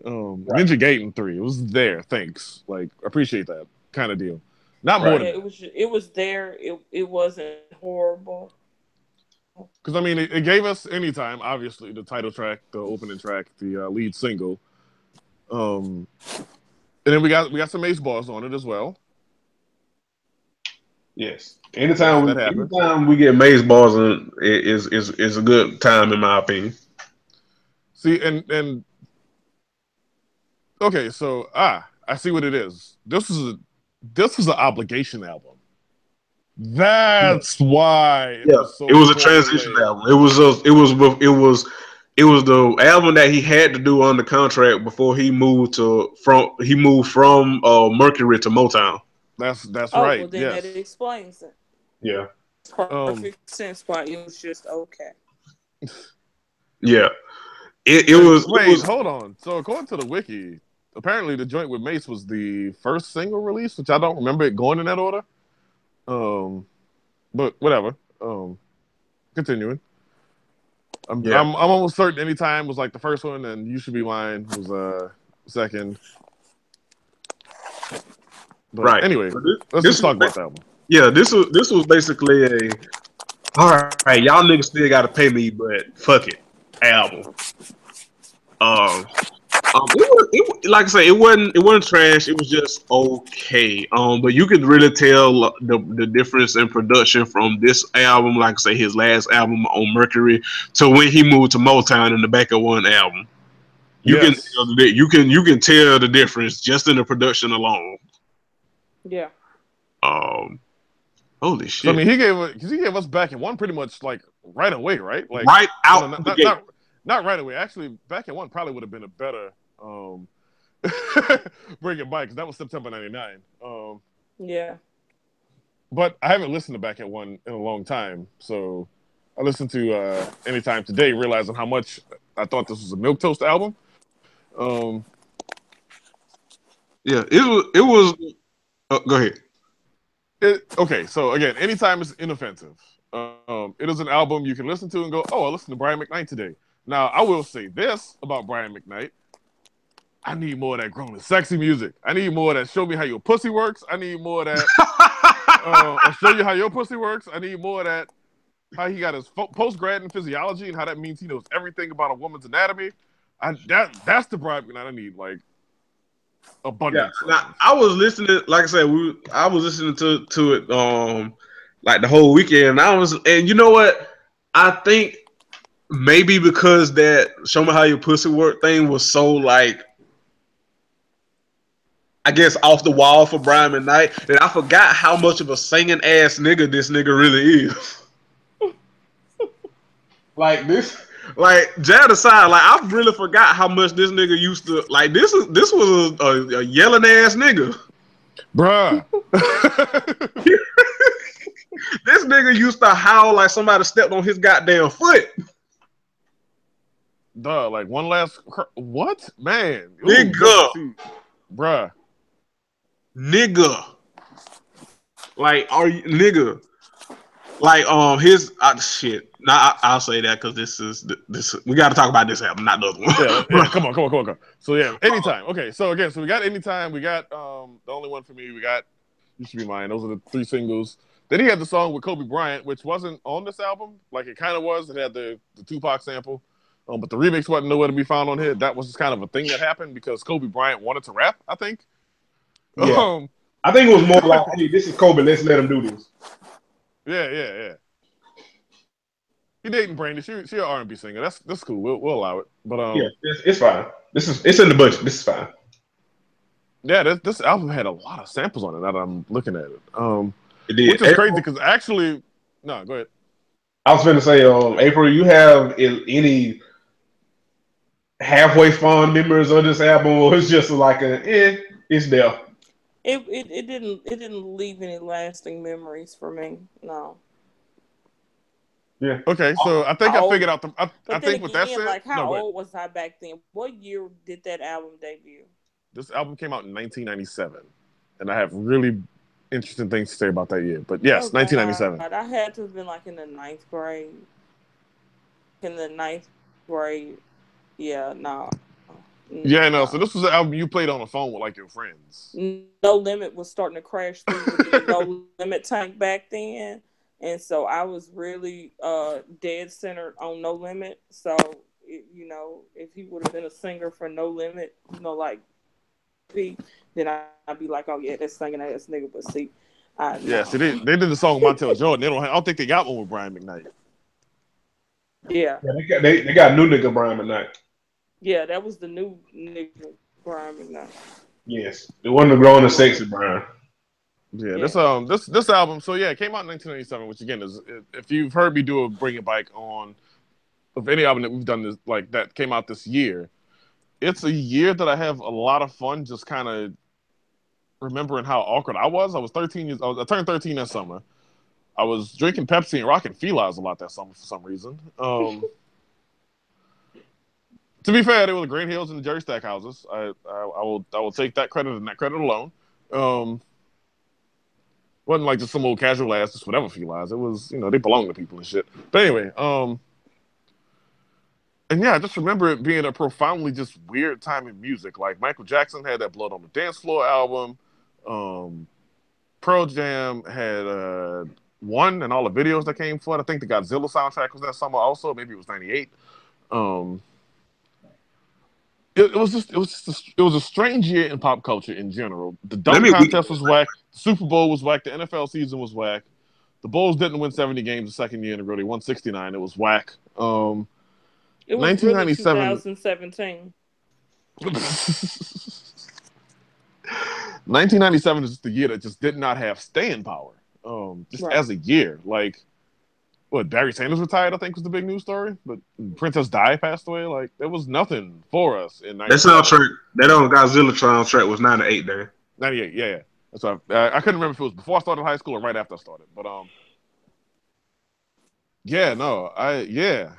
Right. Ninja Gaiden 3. It was there, thanks. Like appreciate that kind of deal. Not more Right. than Yeah, that. it was there. It wasn't horrible. Because I mean, it gave us Anytime, obviously the title track, the opening track, the lead single, and then we got some Ace Balls on it as well. Yes. Yes, that happened. Anytime we get maze balls in, is a good time in my opinion. See, and okay, so I see what it is. This was an obligation album. That's why it was so It was a transition formulaic. album. It was the album that he had to do on the contract before he moved from Mercury to Motown. That's Oh, right. well, then Yes. that explains it. Yeah. Perfect sense why it was just okay. Yeah. It Wait, was hold on. So according to the wiki, apparently the joint with Mace was the first single release, which I don't remember it going in that order. But whatever. Continuing. I'm almost certain Anytime was like the first one, and You Should Be Mine was second. But right. anyway, So let's just talk about that one. Yeah, this was basically all right, y'all niggas still gotta pay me, but fuck it. Album. Like I say, it wasn't trash. It was just okay. But you could really tell the difference in production from this album, like I say, his last album on Mercury, to when he moved to Motown in the Back of One album. You can tell the difference just in the production alone. Yeah. Holy shit! So, I mean, he gave us Back in One pretty much like right away, right? Like right out the gate. Not right away. Actually, Back in One probably would have been a better bring it back because that was September '99. Yeah. But I haven't listened to Back at One in a long time, so I listened to Anytime today, realizing how much I thought this was a Milquetoast album. Yeah, it was. Go ahead. Okay, so again, Anytime is inoffensive. It is an album you can listen to and go, "Oh, I listened to Brian McKnight today." Now, I will say this about Brian McKnight. I need more of that grown and sexy music. I need more of that show me how your pussy works. I need more of that I'll show you how your pussy works. I need more of that how he got his post-grad in physiology and how that means he knows everything about a woman's anatomy. That's the Brian McKnight I need, like abundance. Yeah. Now, I was listening, like I said, I was listening to it like the whole weekend. And you know what? I think maybe because that show me how your pussy work thing was so like, I guess off the wall for Brian McKnight, that I forgot how much of a singing ass nigga this nigga really is. Like this, like Jad aside, like I really forgot how much this nigga used to like. This was a yelling ass nigga, bruh. This nigga used to howl like somebody stepped on his goddamn foot. Duh, like one last what man, nigga, bruh, nigga, like are you nigga, like his shit. Now I'll say that because this we got to talk about this album, not the other one. Yeah, come on. So yeah, Anytime. Okay, so again, we got Anytime. We got The Only One for Me. We got You Should Be Mine. Those are the three singles. Then he had the song with Kobe Bryant, which wasn't on this album. Like it kind of was. It had the Tupac sample, but the remix wasn't nowhere to be found on here. That was just kind of a thing that happened because Kobe Bryant wanted to rap, I think. Yeah. I think it was more like, hey, this is Kobe. Let's let him do this. Yeah. He dating Brandy. She an R&B singer. That's cool. We'll allow it. But Yeah, it's fine. It's in the budget. This is fine. yeah, this album had a lot of samples on it. Now that I'm looking at it, It did. which is crazy because actually, no, go ahead. I was going to say, April, you have any halfway fond memories of this album, or it's just like it's there. It didn't leave any lasting memories for me. No. Yeah. Okay, so I think I figured out the. I think with that said, like how no, old was I back then? What year did that album debut? This album came out in 1997, and I have really interesting things to say about that year. But yes, 1997. God, I had to have been like in the 9th grade. In the 9th grade, yeah, no. Yeah, no. So this was an album you played on the phone with like your friends. No Limit was starting to crash through with the No Limit tank back then, and so I was really dead centered on No Limit. So if he would have been a singer for No Limit, like then I'd be like, oh yeah, that's singing ass nigga. But see, yeah, see, they did the song Montel Jordan. I don't think they got one with Brian McKnight. Yeah, they got new nigga Brian McKnight. Yeah, that was the new nigga Brian McKnight. Yes, it wasn't the growing and sexy Brian. Yeah, this album. So yeah, it came out in 1997, which again is, if you've heard me do a Bring It Back on of any album that we've done this like that came out this year, it's a year that I have a lot of fun just kind of remembering how awkward I was. I was 13 years old. I turned 13 that summer. I was drinking Pepsi and rocking Felines a lot that summer for some reason. To be fair, they were the Green Hills and the Jerry Stack houses. I will take that credit and that credit alone. Wasn't like just some old casual ass, just whatever Felines. It was, they belong to people and shit. But anyway, and yeah, I just remember it being a profoundly just weird time in music. Like Michael Jackson had that Blood on the Dance Floor album. Pearl Jam had One and all the videos that came for it. I think the Godzilla soundtrack was that summer also. Maybe it was 98. It was a strange year in pop culture in general. The dunk contest was whack. The Super Bowl was whack. The NFL season was whack. The Bulls didn't win 70 games the second year in a row. They won 69. It was whack. It was 1997. Really 2017. 1997 is just the year that just did not have staying power. As a year, like Barry Sanders retired, I think was the big news story. But Princess Di passed away. Like there was nothing for us in that soundtrack. That on Godzilla soundtrack was 98 there. 98, yeah. That's why I couldn't remember if it was before I started high school or right after I started. But yeah, no, yeah.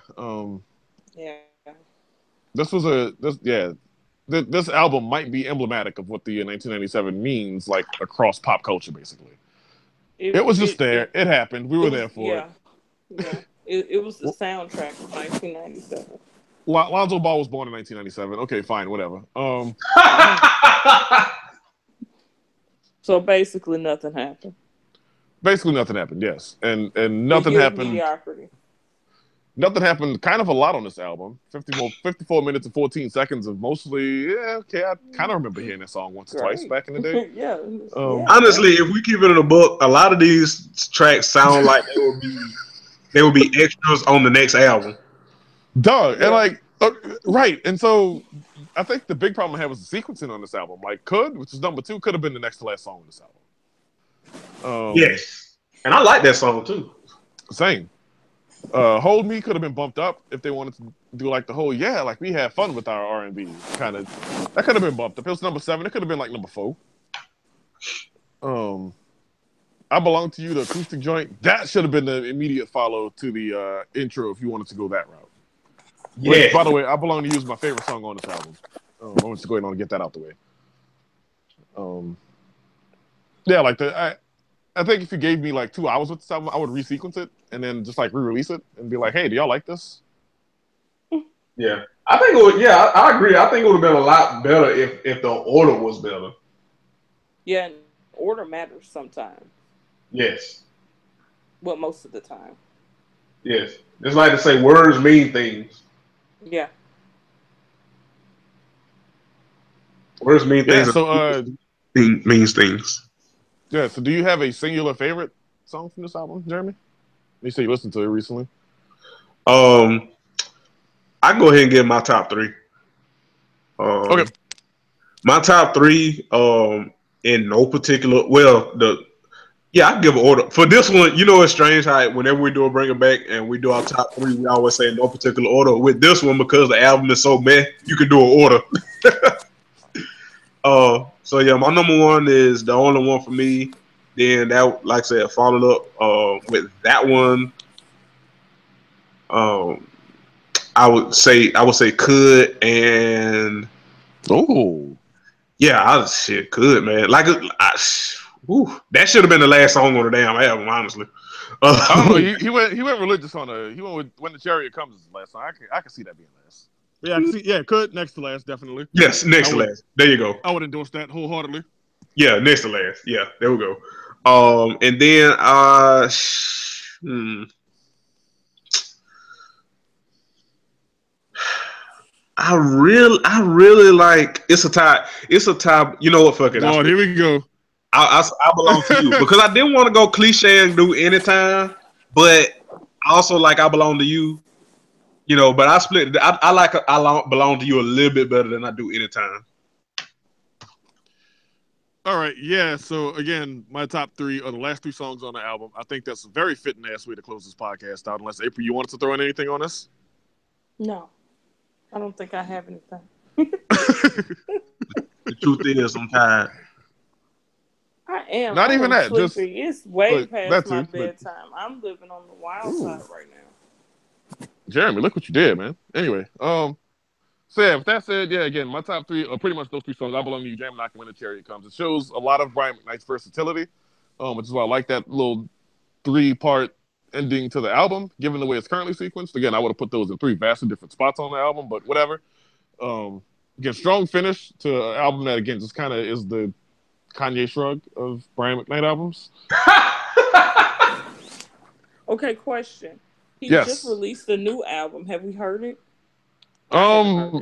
This album might be emblematic of what the year 1997 means, like across pop culture, basically. It was just there. It happened. We were there for it. Yeah. It was the soundtrack of 1997. Lonzo Ball was born in 1997. Okay, fine, whatever. So basically, nothing happened. Basically, nothing happened. Yes, and nothing happened. Mediocrity. Nothing happened. Kind of a lot on this album. 54 minutes and 14 seconds of mostly. Yeah, okay. I kind of remember hearing that song once or twice back in the day. Yeah. Honestly, if we keep it in a book, a lot of these tracks sound like they would be extras on the next album. Dog, and right, and so I think the big problem I had was the sequencing on this album. Like, which is number 2, could have been the next to last song on this album. Yes, and I like that song too. Same. Hold Me could have been bumped up if they wanted to do like the whole like we had fun with our R&B kind of. That could have been bumped up. It was number 7. It could have been like number 4. I Belong to You, the acoustic joint. That should have been the immediate follow to the intro if you wanted to go that route. Yeah. Which, by the way, I Belong to You is my favorite song on this album. I want to go ahead and get that out the way. Yeah, like I think if you gave me like 2 hours with this album, I would resequence it and then just like re-release it and be like, hey, do y'all like this? Yeah. I think it would, I agree. I think it would have been a lot better if the order was better. Yeah, order matters sometimes. Yes. Well, most of the time. Yes. It's like to say words mean things. Yeah. Words mean things. Yeah, so means things. Yeah, so do you have a singular favorite song from this album, Jeremy? You say you listened to it recently. I go ahead and get my top three. Okay. My top three, in no particular. Well, I give an order for this one. You know, it's strange how whenever we do a bring it back and we do our top three, we always say in no particular order. With this one, because the album is so meh, you can do an order. So yeah, my number one is The Only One for Me. Then that, like I said, followed up with that one. I would say Could, and Could, man. Like that should have been the last song on the damn album, honestly. I don't know. He went religious on he went with When the Chariot Comes is the last song. I can see that being last. Yeah, I can see. Yeah, Could next to last, definitely. Yes, next to last. There you go. I would endorse that wholeheartedly. Yeah, next to last. Yeah, there we go. And then I really like It's a Tie. It's a Tie. You know what? Fuck it. Oh, here we go. I belong to you because I didn't want to go cliche and do Anytime, but I also like I Belong to You. You know, but I split. I like I Belong to You a little bit better than I do Anytime. All right, yeah. So again, my top three are the last three songs on the album. I think that's a very fitting ass way to close this podcast out. Unless April, you wanted to throw in anything on this? No, I don't think I have anything. The truth is, I'm tired. I am. Not even that. Sleepy. Just it's way past my too, bedtime. I'm living on the wild side right now. Jeremy, look what you did, man. Anyway, so yeah, with that said, yeah, again, my top three are pretty much those three songs. I Belong to You, Jam Knock, and When the Chariot Comes. It shows a lot of Brian McKnight's versatility, which is why I like that little 3-part ending to the album, given the way it's currently sequenced. Again, I would have put those in 3 vastly different spots on the album, but whatever. Again, strong finish to an album that, again, just kind of is the Kanye shrug of Brian McKnight albums. Okay, question. He just released a new album. Have we heard it? I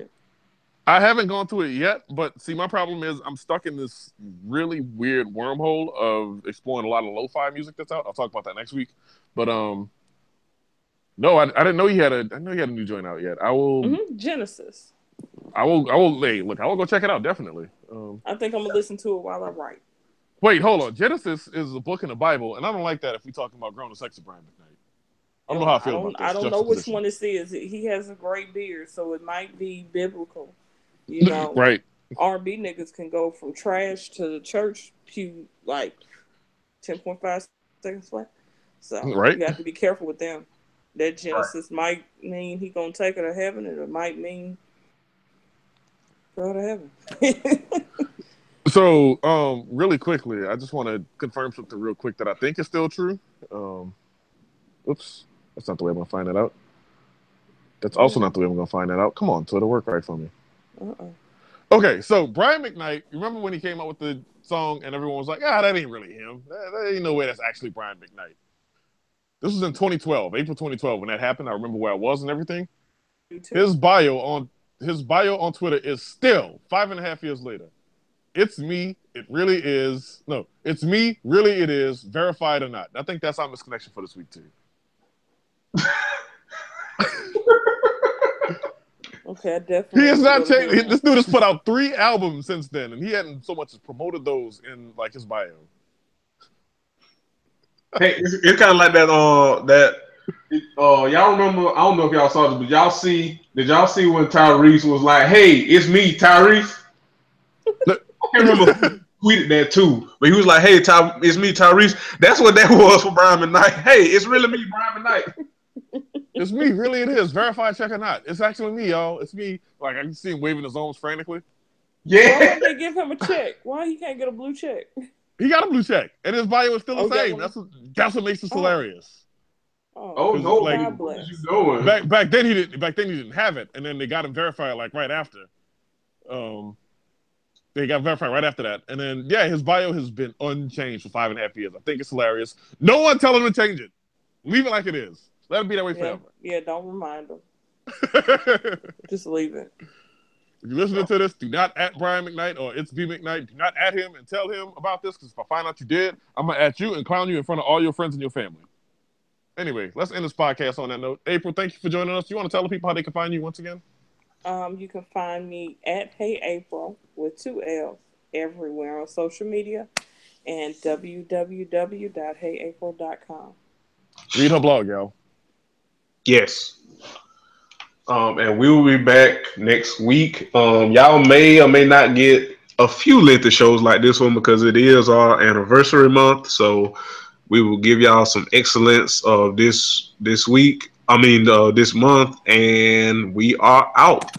haven't gone through it yet, but see, my problem is I'm stuck in this really weird wormhole of exploring a lot of lo-fi music that's out. I'll talk about that next week. But no, I didn't know he had a new joint out yet. I will Genesis. I will. Hey, look, I will go check it out. Definitely. I think I'm gonna listen to it while I write. Wait, hold on. Genesis is a book in the Bible, and I don't like that if we're talking about grown and sexy Brian McKnight. I don't know how I feel about this. I don't know which one this is. He has a great beard, so it might be biblical. You know, right? R&B niggas can go from trash to the church pew like 10.5 seconds flat. So you have to be careful with them. That Genesis might mean he gonna take her to heaven, and it might mean go to heaven. So, really quickly, I just want to confirm something real quick that I think is still true. Oops, that's not the way I'm going to find that out. That's also not the way I'm going to find that out. Come on, Twitter, work right for me. Okay, so Brian McKnight, remember when he came out with the song and everyone was like, that ain't really him. There ain't no way that's actually Brian McKnight. This was in 2012, April 2012 when that happened. I remember where I was and everything. His bio on Twitter is still 5.5 years later. It's me. It really is. No, it's me. Really, it is. Verified or not. I think that's our misconnection for this week too. Okay, I definitely. He has not changed. This dude has put out 3 albums since then, and he hadn't so much as promoted those in like his bio. Hey, it's kind of like that. Y'all remember? I don't know if y'all saw this, but did y'all see when Tyrese was like, "Hey, it's me, Tyrese"? I can't remember who tweeted that too, but he was like, "Hey, it's me, Tyrese." That's what that was for Brian McKnight. Hey, it's really me, Brian McKnight. It's me, really it is. Verified, check or not. It's actually me, y'all. It's me. Like I can see him waving his arms frantically. Yeah. Why don't they give him a check? Why he can't get a blue check? He got a blue check, and his bio is still the same. That's what makes this hilarious. Oh no! Like, what are you doing? Back then he didn't have it, and then they got him verified like right after. They got verified right after that, and then his bio has been unchanged for 5.5 years. I think it's hilarious. No one tell him to change it. Leave it like it is. Let it be that way forever. Yeah, don't remind him. Just leave it. If you're listening to this, do not at Brian McKnight or It's B McKnight. Do not at him and tell him about this, because if I find out you did, I'm gonna at you and clown you in front of all your friends and your family. Anyway, let's end this podcast on that note. April, thank you for joining us. You want to tell the people how they can find you once again? You can find me at Hey April with 2 L's everywhere on social media and www.heyapril.com. Read her blog, y'all. Yes. And we will be back next week. Y'all may or may not get a few lengthy shows like this one because it is our anniversary month. So we will give y'all some excellence of this week. This month, and we are out.